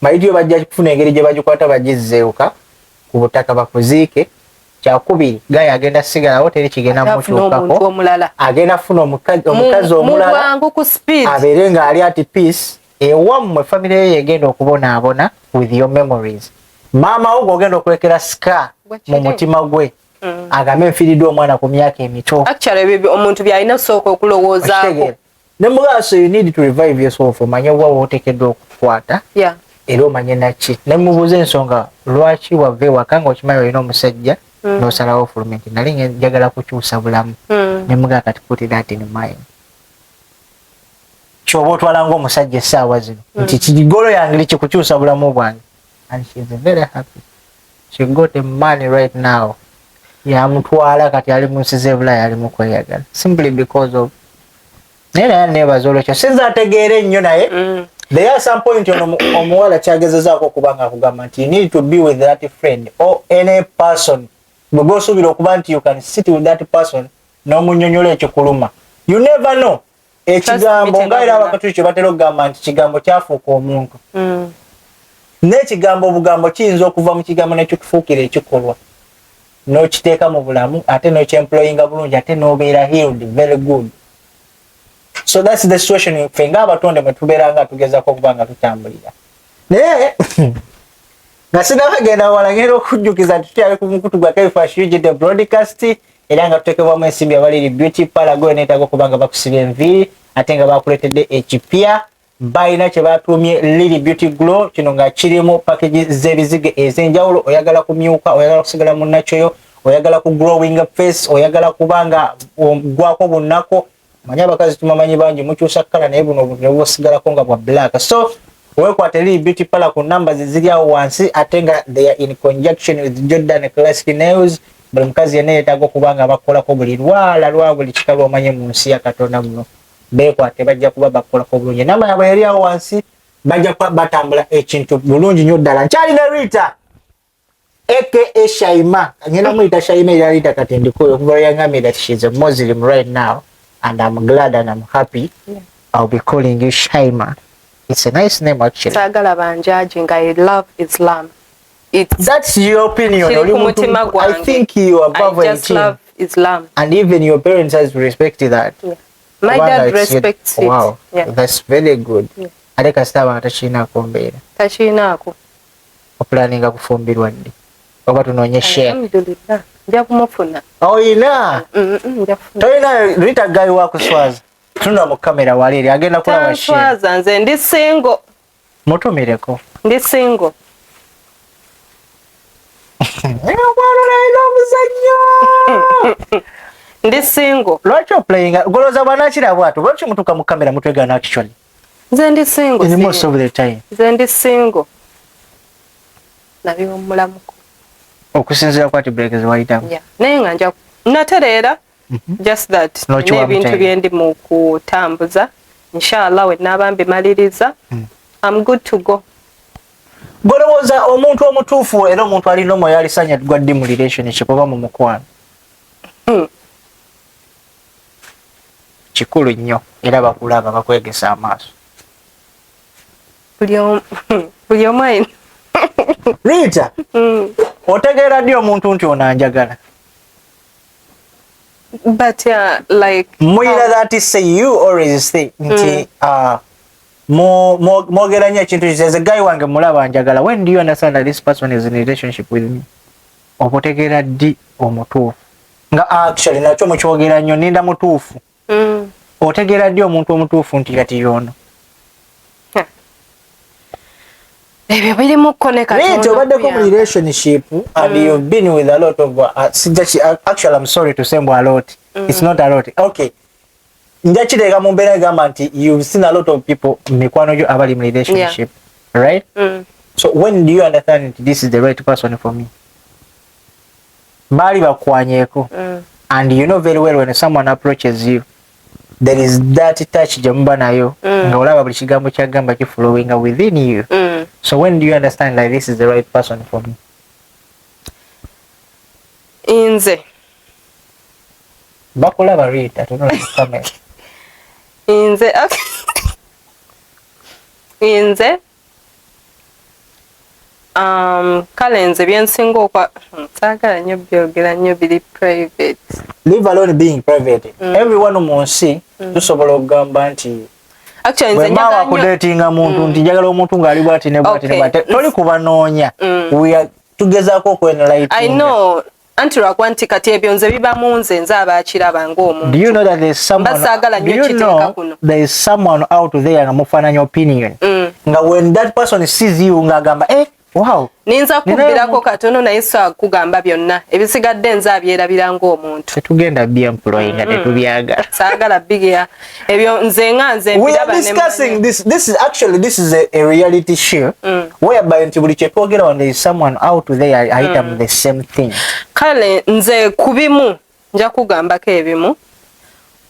Mayidiyo bajja kufuna engeri gye bagikwata bagizzeeuka ku butaka bakuziike. Kyakubiri gaye agenda sigalawo teri kigenda mutuukako. Agenda funa omukazi omulala abeere nga ali at peace. Ewammwe family ye egenda okubonaabona with your memories. Maama wo ogenda okulekera scar mu mutima gwe. Agambe nfiiriddwe omwana ku myaka emito. Actually omuntu byalina kusooka okulowoozaako. Ne mugaso you need to revive yourself omanye wa oteekeddwa okukwata. Era omanye naki. Ne mubuuza ensonga lwaki wava ewaka ng'okimanyi olina omusajja n'osalawo fulumenti nali njagala kukyusa bulamu. Ne mugaa kati put that in mind. Ky'oba otwala ng'omusajja essaawa zino nti kigolo yange likikukyusa bulamu bwange. And she is very happy. She got a money right now. Yamutwala kati ali munsize Bulaya ali mu kweyagala simply because of nena nebaza olwekyo sinza ategeere nnyo naye. There are some point omuwala kyagezezaako okubanga akugamba nti you need to be with that friend or any person bw'oba osuubira okuba nti you can sit with that person n'omunnyonnyola ekikuluma. You never know. Ekigambo nga era abakatuli kye batera okugamba nti kigambo kyafuuka omuntu. N'ekigambo obugambo kiyinza okuva mu kigambo n'ekikufuukira ekikolwa. No kiteeka mu bulamu ate no kyemployinga bulungi ate n'obeera healed very good. So that's the situation ffe ng'abatonde mwe tubeera nga tugezaako okuba nga tutambulira. Naye nga sinabagenda wala ngenda okujjukiza tutyali ku mukutu gwa Kaifa the broadcast era nga tuteekebwamu ensimbi abaliri beauty parlour go neetaaga okuba nga bakusibya enviiri ate nga bakuleetedde ekipya. Balina kye batuumye Lily Beauty Glow kino nga kirimu package z'ebizige ez'enjawulo. Oyagala kumyuka, oyagala kusigala mu nakyoyo, oyagala ku growing up face, oyagala kubanga gwako bunnako. Manyi abakazi tumamanyi bangi mukyusa kkala naye buno obwosigalako nga bwa black. So weekwate Lily Beauty Parlour ku numbers ziri awo wansi ate nga they are in conjunction with Jordan Classic Nails. Buli mukazi yenna yeetaaga okuba nga bakolako buli lwala lwa buli kika lw'omanye mu nsi ya Katonda muno. Beekwate bajja kuba bakolako bulungi. Namba yabwe yali awo wansi bajja batambula ekintu bulungi nnyo ddala. Nkyalina Rita aka Shaima. Ngenda muyita Shaima era Rita kati ndikoyo kuba yangambye that she is a Muslim right now and I'm glad and I'm happy. I'll be calling you Shaima. It's a nice name actually. Sagala banjaji nga I love Islam. That's your opinion. I think you are above I just love Islam. And even your parents has respected that. My dad respects it. Wow, that's very good. Ate kasitaba tachinaako mbeera. Tachinaako. Opulaninga kufumbirwa ddi? Oba tunoonye share. Alhamdulillah. Nja kumufuna. Oyina? Toyina Rita guy wa kuswaza. Tuna mu kamera wali agenda kulaba share. Kuswaza nze ndi single. Mutumireko. Ndi single. Ndi single. Lwaki playing goloza bwana kira bwato lwaki mutuka mu kamera mutwegana actually. Nze ndi single. In most of the time. Nze ndi single. Nabiwo mulamuko. Okusinzira kwati break ziwayitamu. Yeah. Naye nga nja natereera. Just that. N'ebintu byendi mu kutambuza. Inshallah we nabambe maliriza. I'm good to go. Golowooza omuntu omutuufu era omuntu alina omwoyo alisanya gwaddi mu relationship oba mu mukwano. Kikulu nnyo era bakulaba bakwegesa amaaso. Buli omu ayina. Rita, otegeera ddi omuntu nti onanjagala? But like Mwira that say you always think nti mwogeranya ekintu kizeze guy wange mulaba njagala. When do you understand that this person is in a relationship with me? Otegeera ddi omutuufu? Nga actually nakyo mukyogera nnyo ninda mutuufu. Otegeera ddi omuntu omutuufu nti kati yono? Ebyo birimu koneka. Right, obaddeko mu relationship and you've been with a lot of actually I'm sorry to say a lot. It's not a lot. Okay. Njachirega mu mbeera gamba nti you've seen a lot of people mikwano gyo abali mu relationship. Right? So when do you understand that this is the right person for me? Bali bakwanyeko. And you know very well when someone approaches you, there is that touch jamba nayo nga olaba buli kigambo kyagamba kiflowing within you. So when do you understand like this is the right person for me? Inze bakulaba Rita, I don't know like comment. Inze okay. Inze kale nze byensinga okwa saagala nnyo byogera nnyo biri private. Leave alone being private. Everyone munsi tusobola okugamba nti actually nze njagala kudatinga muntu nti njagala omuntu ng'ali bwati ne bwati ne bwati toli kubanoonya. We are tugezaako okwenlighten. I know. Anti lwakwanti kati ebyo nze biba mu nze abaakiraba ng'omuntu. Do you know that there's someone, there is someone out there nga mufaananya opinion nga when that person sees you ng'agamba wow, ninza kubbirako katono naye so kugamba byonna ebisigadde nze abyerabira ng'omuntu. Tetugenda byemployi nga tetubyagala. Saagala bigya ebyo nze nga nze we are discussing this is a reality show whereby nti buli kyetwogera when there is someone out there item the same thing. Kale nze kubimu nja kugambako ebimu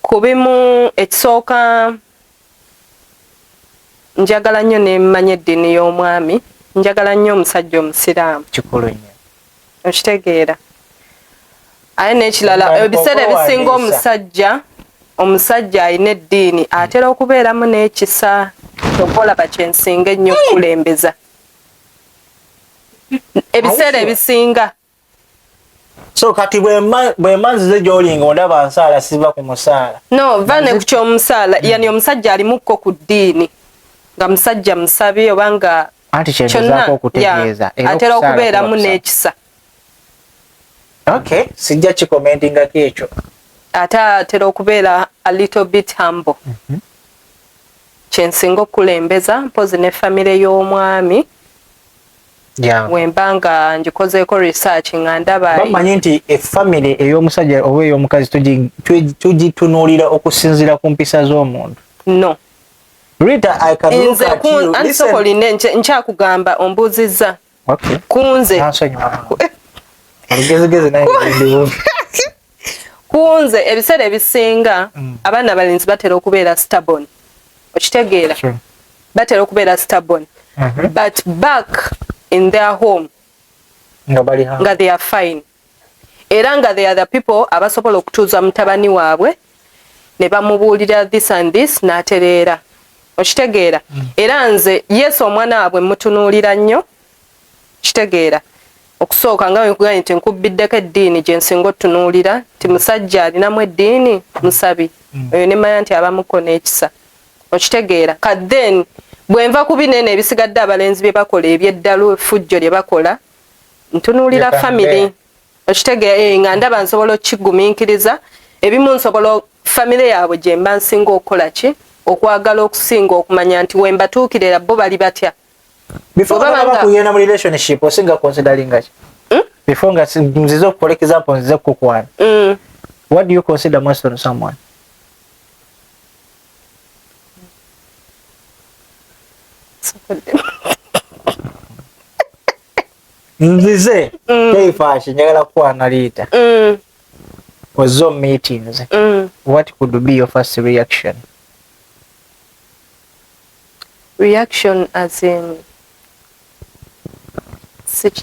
kubimu ekisooka njagala nnyo ne mmanya eddiini y'omwami. Njagala nnyo omusajja omusiraamu. Kikulu nnyo. Okitegeera. Aye n'ekirala ebiseera ebisinga omusajja alina eddiini atera okubeeramu n'ekisa okolaba kyensinga ennyo okukulembeza. Ebiseera ebisinga. So kati bwe manzize gy'olinga ondaba nsaala siba ku musaala. No, vane ku ky'omusaala yani omusajja alimukko ku ddiini nga musajja musabi oba nga anti kyenzaako okutegeeza atera okubeeramu n'ekisa. Okay, sijja kikomentingako ekyo. Ate atera okubeera a little bit humble. Kyensinga okukulembeza mpozi ne famire y'omwami. Wemba nga njikozeeko research nga ndaba bamanyi nti efamire ey'omusajja oba ey'omukazi tugitunuulira okusinziira ku mpisa z'omuntu. No. Rita, I can look at you. Listen. Nkyakugamba ombuuzizza. Okay. Kunze. Kunze ebiseera ebisinga abaana abalenzi batera okubeera stubborn. Okitegeera? Batera okubeera stubborn. But back in their home nga they are fine. Era nga they are the people abasobola okutuuza mutabani waabwe ne bamubuulira this and this n'atereera. Okitegeera? Era nze Yesu omwana waabwe mutunuulira nnyo. Kitegeera? Okusooka nga wekuganya nti nkubbiddeko eddiini gye nsinga otunuulira nti musajja alinamu eddiini musabi. Oyo ne manya nti abamuko n'ekisa. Okitegeera? Kadden bwenva ku binene ebisigadde abalenzi bye bakola ebyeddalu effujjo lye bakola ntunuulira family. Okitegeera nga ndaba nsobola okigumiikiriza ebimu nsobola family yaabwe gye mba nsinga okukola ki okwagala okusinga okumanya nti wembatuukirira bo bali batya. Before baba kuyenda mu relationship osinga considering ki? before nga nzizo for example nzizo kukwana. What do you consider most on someone? Nzize teifashi njagala kwana lita. Was on meetings. What could be your first reaction? Reaction as in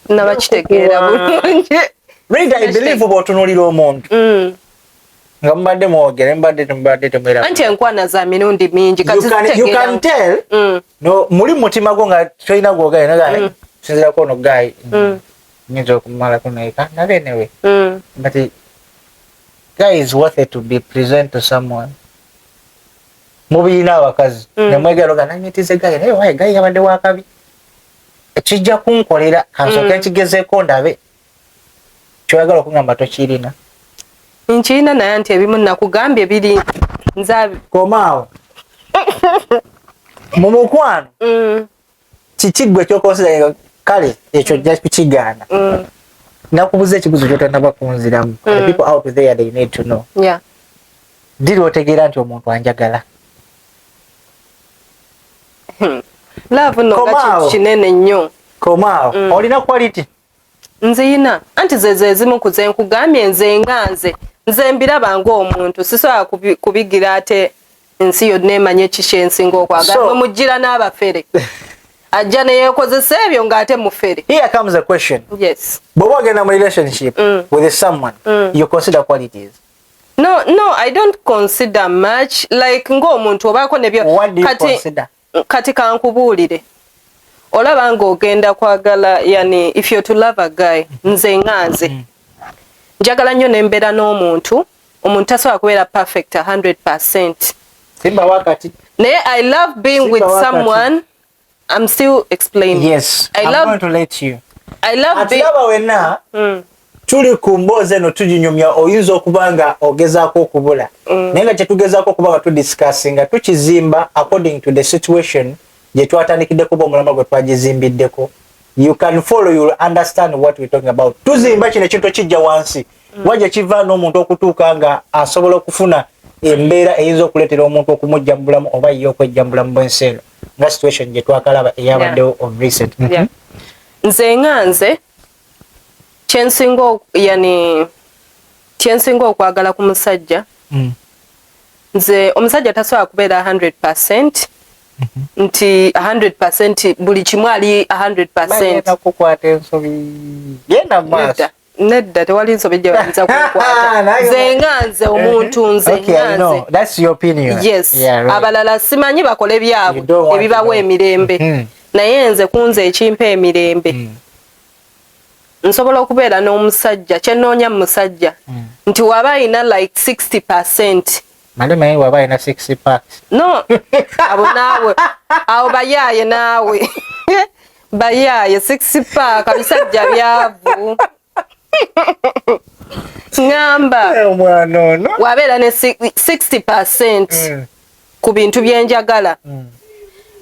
nabakitegeera bulungi. Read, I believe about tunulira omuntu. Nga mbadde mwogere mbadde temwera. Anti enkwana za mirundi mingi kati you can tell. No muli mutima gwo nga toyina gwogera naga sinzira ko no guy. Nyinza okumala kunaika nabenewe. But guy is worth it to be present to someone. Mubina abakazi nemwegero ga nanyitize guy naye wae guy yabadde wakabi. Ekijja kunkolera kansoke kigezeko ndabe. Kyagala okungamba tokirina. Nchina naye anti ebimu nakugambye biri nzabi. Komaawo. Mumukwano. Kikigwe kyokosera kale ekyo jja kukigaana. Nakubuza ekibuzo kyotandaba kunziramu. The people out there they need to know. Yeah. Diri otegeera nti omuntu anjagala. Love no gachi kinene nnyo. Komaawo. Olina quality. Nzina anti zezimu kuze nkugambye nze nganze. Nze mbiraba ng'omuntu sisobola kubigira ate ensi yonna emanye kishensi ng'okwagala mugira n'abafere. Ajja ne yeekozesa ebyo ng'ate mufere. Here comes a question. Yes. Bw'oba ogenda mu relationship with someone, you consider qualities? No, I don't consider much. Like ng'omuntu obaako nebyo. What do you consider? Kati kankubuulire. Olaba ng'ogenda kwagala yani if you're to love a guy nze nganze. Njagala nnyo nembeera n'omuntu tasobola kubeera perfect 100%. Simba wakati. Naye I love being with someone. I'm still explaining. Yes, I'm going to let you. I love being. Atulaba wenna tuli ku mboozi eno tuginyumya oyinza okubanga ogezaako okubula. Naye nga kyetugezaako okubanga tudiscussinga tukizimba according to the situation gye twatanikideko omulamba gwe twagizimbiddeko. You can follow, you will understand what we're talking about. Tuzimba kino ekintu kijja wansi. Wajja kiva n'omuntu okutuuka nga asobola okufuna embeera eyinza okuleetera omuntu okumujja mu bulamu oba ye okwejja mu bulamu bw'ensi eno. Nga situation gye twakalaba eyabaddewo of recent. Nze nganze kyensinga okwagala ku musajja. Nze omusajja tasobola kubeera 100%. Nti 100% buli kimu ali 100%. Kukwata ensobi. Genda maaso. Nedda tewali nsobi gye bayinza kukwata. Nze nganze omuntu nze nganze. That's your opinion. Yes. Yeah, right. Abalala simanyi bakole byabwe ebibawa emirembe. Naye nze kunze ekimpa emirembe. Nsobola okubeera n'omusajja kyenoonya mu musajja nti waba ayina like 60%. Madame waba ayina 60 packs. No, abo naawe awo bayaaye naawe bayaaye 60 pack abisajja byavu. Ngamba omwana ono wabeera ne 60% ku bintu byenjagala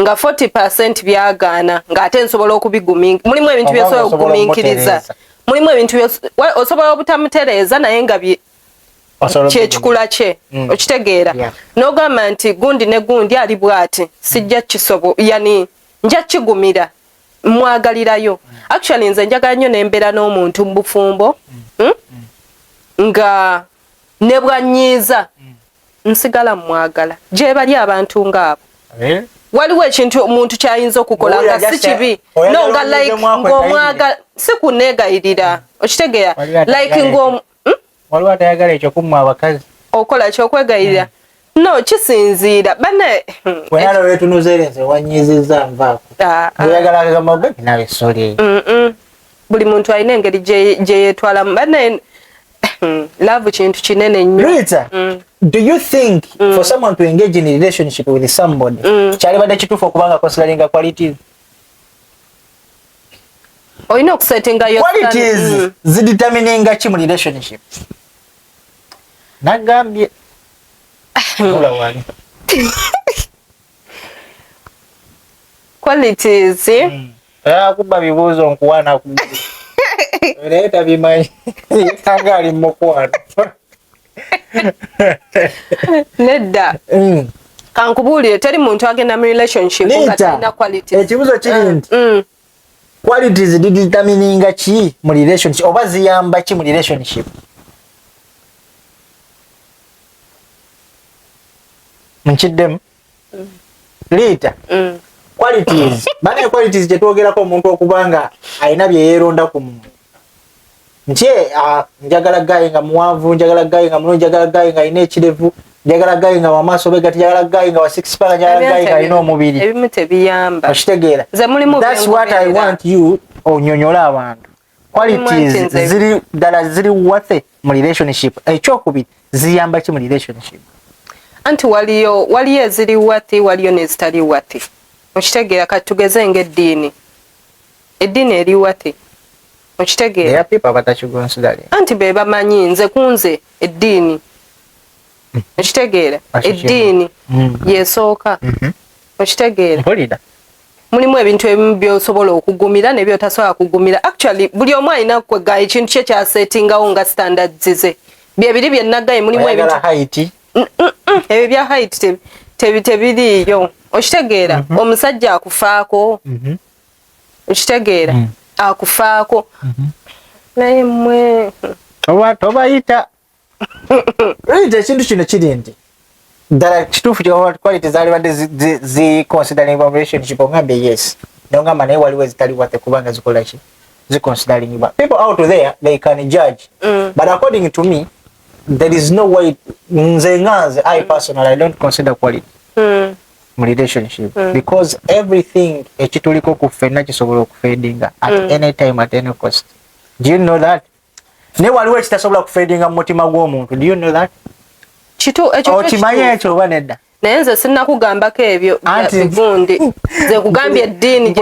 nga 40% byagaana ng'ate nsobola okubiguminkiriza. Mulimu ebintu byosobola okuguminkiriza, mulimu ebintu osobola obutamutereeza naye nga kyekikula kye okitegeera. N'ogamba nti gundi ne gundi ali bw'ati sijja kisobo yani nja kigumira mwagalirayo. Actually nze njagala nnyo nembeera n'omuntu mu bufumbo nga ne bwanyiiza nsigala mwagala gye bali abantu ng'abo. Waliwo ekintu omuntu kyayinza okukola nga si kibi no nga like ng'omwagala si kuneegayirira okitegeera like waliwo atayagala ekyo kumwa abakazi okola kyokwegayirira no kisinziira bane wenalo wetunuzeere nze wanyiizizza nvaako oyagala akagamba gwe nawe soli buli muntu alina engeri gye yeetwalamu bane love kintu kinene nnyo. Rita, do you think for someone to engage in a relationship with somebody kyalibadde kituufu okubanga considering qualities? Oyina okusettinga yo qualities zidetermininga ki mu relationship? Nagambye qualities akuba bibuuzo nkuwaana Leta bimanyi. Kangali mukwano. Nedda. Kankubuulire teri muntu agenda mu relationship nga talina qualities. Ekibuzo kiri nti qualities determininga ki mu relationship oba ziyamba ki mu relationship? Nchiddemu? Lita. Qualities. Bane qualities kyetwogerako omuntu okubanga alina bye yeeronda ku muntu. Njagala gayi nga muwanvu, njagala gayi nga mulungi, njagala gayi nga alina ekirevu, njagala gayi nga wamaaso begati, njagala gayi nga wa six pack, njagala gayi nga alina omubiri. Ebimu tebiyamba. Okitegeera. That's what I want you onyonyola abantu. Qualities ziri dala ziri worth mu relationship. Ekyokubiri ziyamba ki mu relationship? Anti waliyo eziri wati, waliyo nezitali wati. Okitegeera kati tugeze ng'eddiini. Eddiini eri wati. Okitegeera. There are people abatakigonsidali. Anti be bamanyi nze kunze eddiini. Okitegeera. Eddiini yeesooka. Okitegeera. Mpulira. Mulimu ebintu ebimu by'osobola okugumira ne by'otasobola kugumira. Actually buli omu alina kwegga ekintu kye kyasetingawo nga standards ze. Byebiri bye naggaye mulimu ebintu. Oyagala height. Ebyo bya height tebiriiyo. Okitegeera. Omusajja akufaako. Okitegeera. Akufaako. Naye mmwe. Tobayita. Lita ekintu kino kiri nti. Ddala kituufu kya quality zaali badde zi considering relationship ongambe yes. Nongamba naye waliwo ezitali wate kubanga zikola ki? Zi considering. People out there, they can judge. But according to me, there is no way I personally I don't consider quality relationship because everything ekituliko kufena kisobola okufedinga at any time at any cost. Do you know that? Ne waliwo ekitasobola kufedinga mu mutima gw'omuntu. Do you know that? Kitu ekyo okimanya ekyo banedda. Naye nze sinnakugambako ebyo bivundi. Nze kugambye eddiini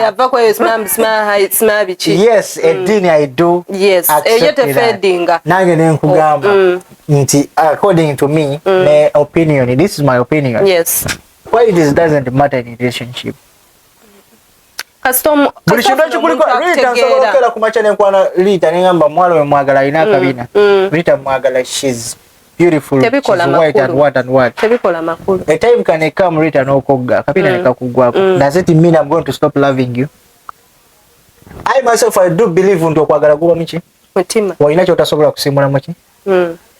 yava kweyo sima biki. Yes, eddiini I do. Yes, eyo tefedinga. Nange ne nkugamba nti according to me, my opinion, this is my opinion. Yes. Qualities doesn't matter in relationship. Custom Rita nsobolokera kumacha nenkwana Rita nengamba mwalo we mwagala ina kabina. Rita mwagala she's beautiful. She's white and what and what. Tebikola makulu. A time can come Rita n'okogga kabina nekakugwako. Does it mean I'm going to stop loving you? I myself I do believe nti okwagala kuba miki? Mutima. Walina kyotasobola kusimula miki?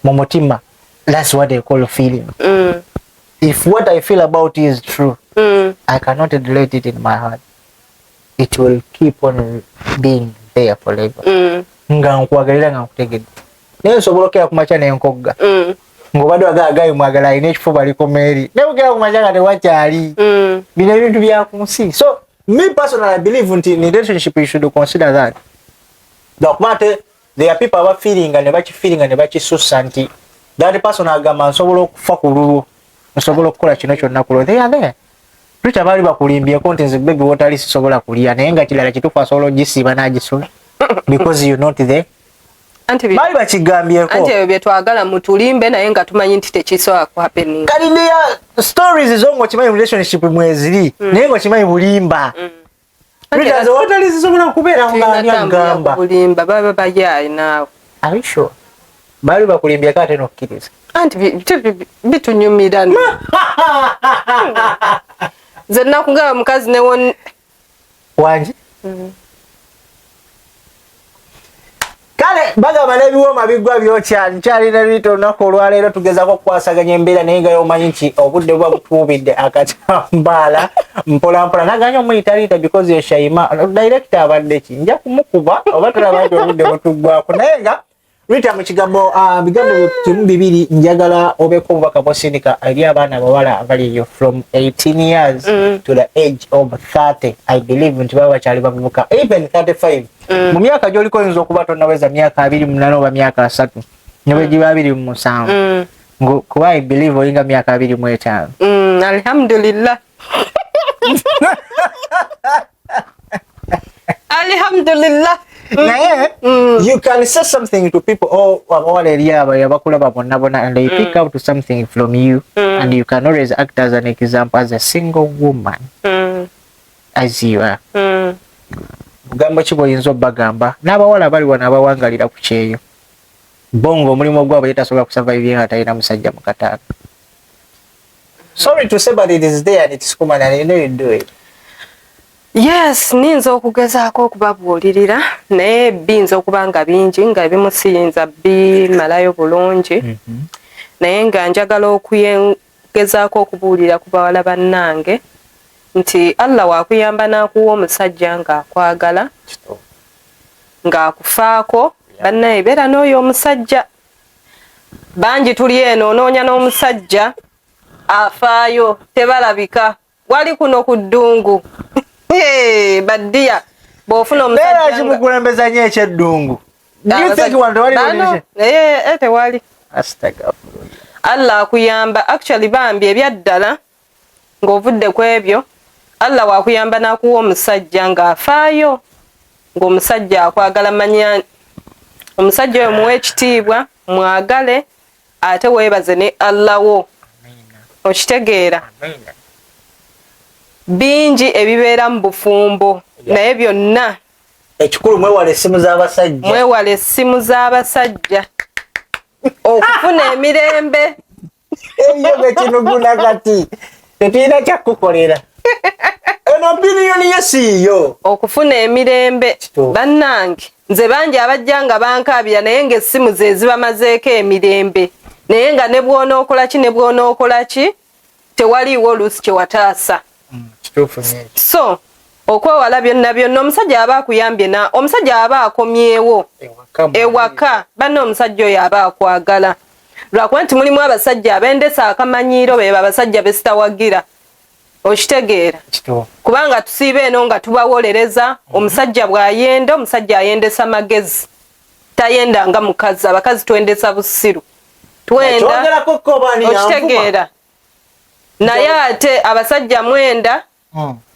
Mu mutima. That's what they call feeling. If what I feel about you is true, I cannot delete it in my heart. It will keep on being there forever. Nga nkwagalira nga nkutegedde. Naye nsobolokera kumacha nenkogga. Ngobadde wagagayi mwagala alina ekifuba liko Mary. Naye ogera kumacha nga tewakyali. Bino ebintu bya ku nsi. So, me personally, I believe in relationship you should consider that. There are people who are feeling and never chisusa nti that person agamba nsobola okufa ku lulu. Nsobola okukola kino kyonna kulo. They are there. Rita bali bakulimbye content baby water list sobola kulia naye nga kilala kitufu asobola ogisiba n'agisola because you not there. Bali bakigambyeko. Anti ebyo bye twagala mutulimbe naye nga tumanyi nti tekisobola ku happening. Kali ne stories zongo kimanyi relationship mweziri naye ngo kimanyi bulimba. Rita zo water list sobola kubeera ng'ani agamba. Bulimba baba bayayi naawe. Are you sure? Bali bakulimbye kate n'okkiriza. Anti bitunyumira. Nze nakungaba mukazi ne won wangi. Kale bagamba n'ebiwoma bigwa byokya nkyalina Rita olunaku olwaleero tugezaako okukwasaganya embeera naye nga yomanyi nti obudde buba butuubidde akatambaala mpola mpola naganya omuyita Rita because ye Shaima director abadde ki nja kumukuba oba tulaba nti obudde butuggwako naye nga Rita mu kigambo bigambo kimu bibiri njagala obeeko obubaka bw'osindika eri abaana abawala abali eyo from 18 years to the age of 30. I believe nti baba bakyali bavubuka even 35. Mu myaka gy'oliko oyinza okuba tonnaweza myaka 28 oba myaka 3 ne bwe giba 27. Kuba I believe olinga myaka 25. Alhamdulillah. Alhamdulillah. You can say something to people and they pick out to something from you and you can always act as an example as a single woman as you are. Bugambo ki bw'oyinza obbagamba n'abawala bali wano abawangalira ku kyeyo bongo omulimu gwabwe yetasobola kusurvive nga talina musajja mu kataano. Sorry to say but it is there and it's common and you know you do it. Yes, ninza okugezaako okubabuulirira naye biyinza okuba nga bingi nga ebimu siyinza bimalayo bulungi naye nga njagala okugezaako okubuulira ku bawala bannange nti Allah wakuyamba n'akuwa omusajja ng'akwagala ng'akufaako bannaye beera n'oyo omusajja. Bangi tuli eno onoonya n'omusajja afaayo tebalabika wali kuno ku ddungu. Baddiya bw'ofuna omusajja kimukulembeza nnyo ekyeddungu. Tewali. Allah akuyamba actually bambi ebyaddala ng'ovudde ku ebyo Allah wakuyamba n'akuwa omusajja ng'afaayo ng'omusajja akwagala. Manya omusajja oyo muwe ekitiibwa mwagale ate weebaze ne Allah wo. Okitegeera bingi ebibeera mu bufumbo naye byonna ekikulu mwewale essimu z'abasajja. Mwewale essimu z'abasajja okufuna emirembe. Eyo gekinuguna kati tetulina kyakukolera. Eno biliyoni yesiiyo okufuna emirembe. Bannange nze bangi abajja nga bankaabira naye ng'essimu ze zibamazeeko emirembe naye nga ne bw'onookola ki tewaliiwo oluusi kye wataasa. So okwewala byonna byonna omusajja aba akuyambye omusajja aba akomyewo ewaka banna omusajja oyo aba akwagala lwakuba nti mulimu abasajja abendesa akamanyiiro bebo abasajja besitawagira. Okitegeera kubanga tusiiba eno nga tubawolereza omusajja bw'ayenda omusajja ayendesa magezi tayenda nga mukazi. Abakazi twendesa busiru twenda. Okitegeera naye ate abasajja mwenda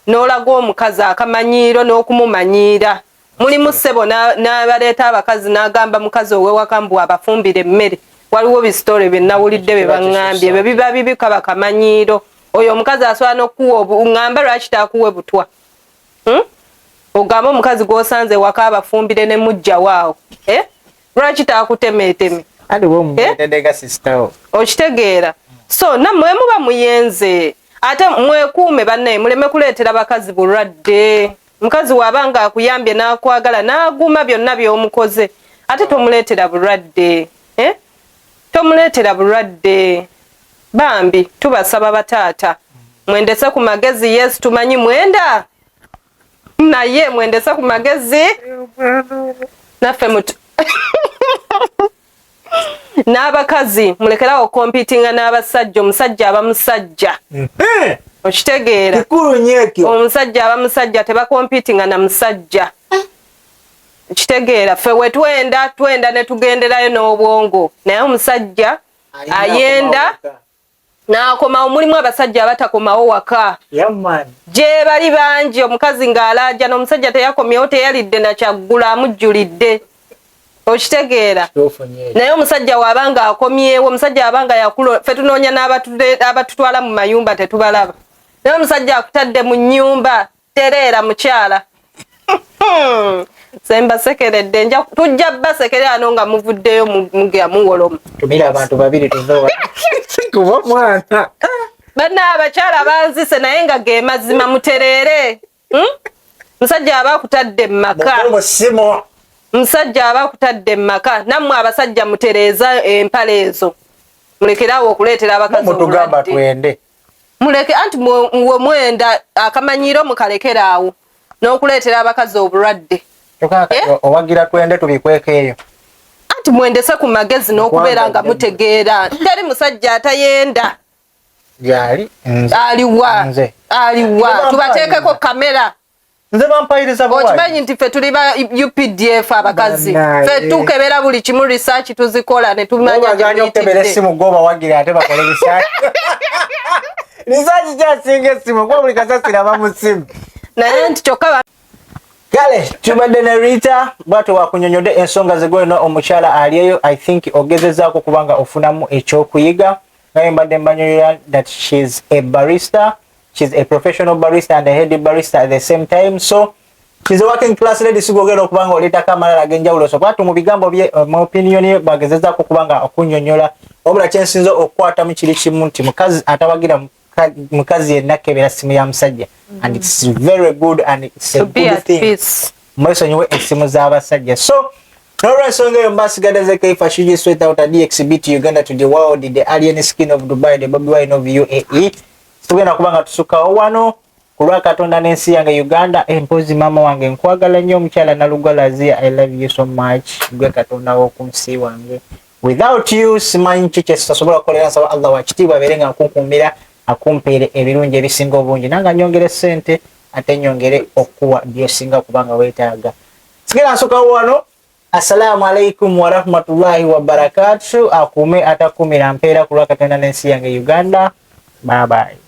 n'olaga omukazi akamanyiiro n'okumumanyiira. Mulimu ssebo n'abaleeta abakazi n'agamba mukazi ow'ewaka mbu abafumbire emmere. Waliwo bisitole bye nawulidde bye baŋŋambye bye biba bibikaba kamanyiiro. Oyo omukazi asobola n'okuwa ŋŋamba lwaki taakuwe butwa. Ogamba omukazi gw'osanze waka abafumbire ne mujja waawo lwaki taakutemeeteme. Okitegeera so nammwe muba muyenze ate mwekuume bannaye muleme kuleetera bakazi bulwadde. Mukazi wabanga akuyambye n'akwagala n'aguma byonna by'omukoze ate tomuleetera bulwadde. Tomuleetera bulwadde. Bambi tubasaba bataata mwendese ku magezi. Yes tumanyi mwenda naye mwendese ku magezi naffe mutu n'abakazi mulekerawo kompitinga n'abasajja. Omusajja aba musajja. Okitegeera omusajja aba musajja tebakompitinga na musajja. Okitegeera ffe we twenda ne tugenderayo n'obwongo naye omusajja ayenda n'akomawo. Mulimu abasajja abatakomawo waka gye bali bangi. Omukazi ng'alajja n'omusajja teyakomyewo teyalidde na kyaggula amujjulidde. Okitegeera naye omusajja wabanga akomyewo omusajja abanga yakula ffe tunoonya n'abatutwala mu mayumba tetubalaba naye omusajja akutadde mu nnyumba tereera mukyala. Semba sekeredde tujja basekere ano nga muvuddeyo mugya muwoloma. Tumira abantu babiri tuzowa kuba mwana banna abakyala banzise naye nga ge mazima mutereere. Musajja aba akutadde mu maka. Musajja aba akutadde mu maka nammwe abasajja mutereeza empale ezo. Mulekerawo okuleetera abakazi mutugamba twende. Muleke anti mwe mwenda akamanyiiro mukalekeraawo n'okuleetera abakazi obulwadde. Owagira twende tubikwekeeyo. Anti mwendese ku magezi n'okubeera nga mutegeera. Teri musajja atayenda. Yali aliwa tubateekeko kamera. Nze bampayiriza bwayi. Okimanyi nti ffe tuli ba UPDF abakazi. Ffe tukebera buli kimu research tuzikola ne tumanya baganya okutebera essimu goba wagira ate bakole research. Research kyasinga essimu kuba buli kasasira bamusimu. Naye nti kyokka kale tubadde ne Rita bwatyo wakunyonyodde ensonga zegoyino omukyala aliyeyo. I think ogezezaako kubanga ofunamu ekyokuyiga. Naye mbadde mbanyonyola that she's a barista. She's a professional barista and a head barista at the same time. So she's a working class lady sigogera okubanga oleta amalala agenjawulo so kwatu mu bigambo bye mu opinion ye bagezezako kubanga okunyonyola obula kyensinzo okwata mu kiri kimu nti mukazi atawagira mukazi yenna kebera simu ya musajja and it's very good and it's a good thing mwesonyiwe esimu z'abasajja so n'olwensonga eyo mbasigadde Kaifa Shiji sweat out a DXB to Uganda to the world the alien skin of Dubai the Bobby Wine of UAE tugenda kubanga tusukawo wano kulwa Katonda n'ensi yange Uganda empozi mama wange nkwagala nnyo omukyala Nalugalazi I love you so much gwe Katonda w'okunsi wange without you simanyi kiki kitasobola kukolera nsaba Allah wakitiibwa abeerenga nkunkuumira akumpeere ebirungi ebisinga obungi nanga nyongere ssente ate nyongere okuwa byesinga kubanga weetaaga sigenda nsukawo wano assalamu alaikum wa rahmatullahi wa barakatuh akume atakumira mpeera kulwa Katonda n'ensi yange Uganda bye bye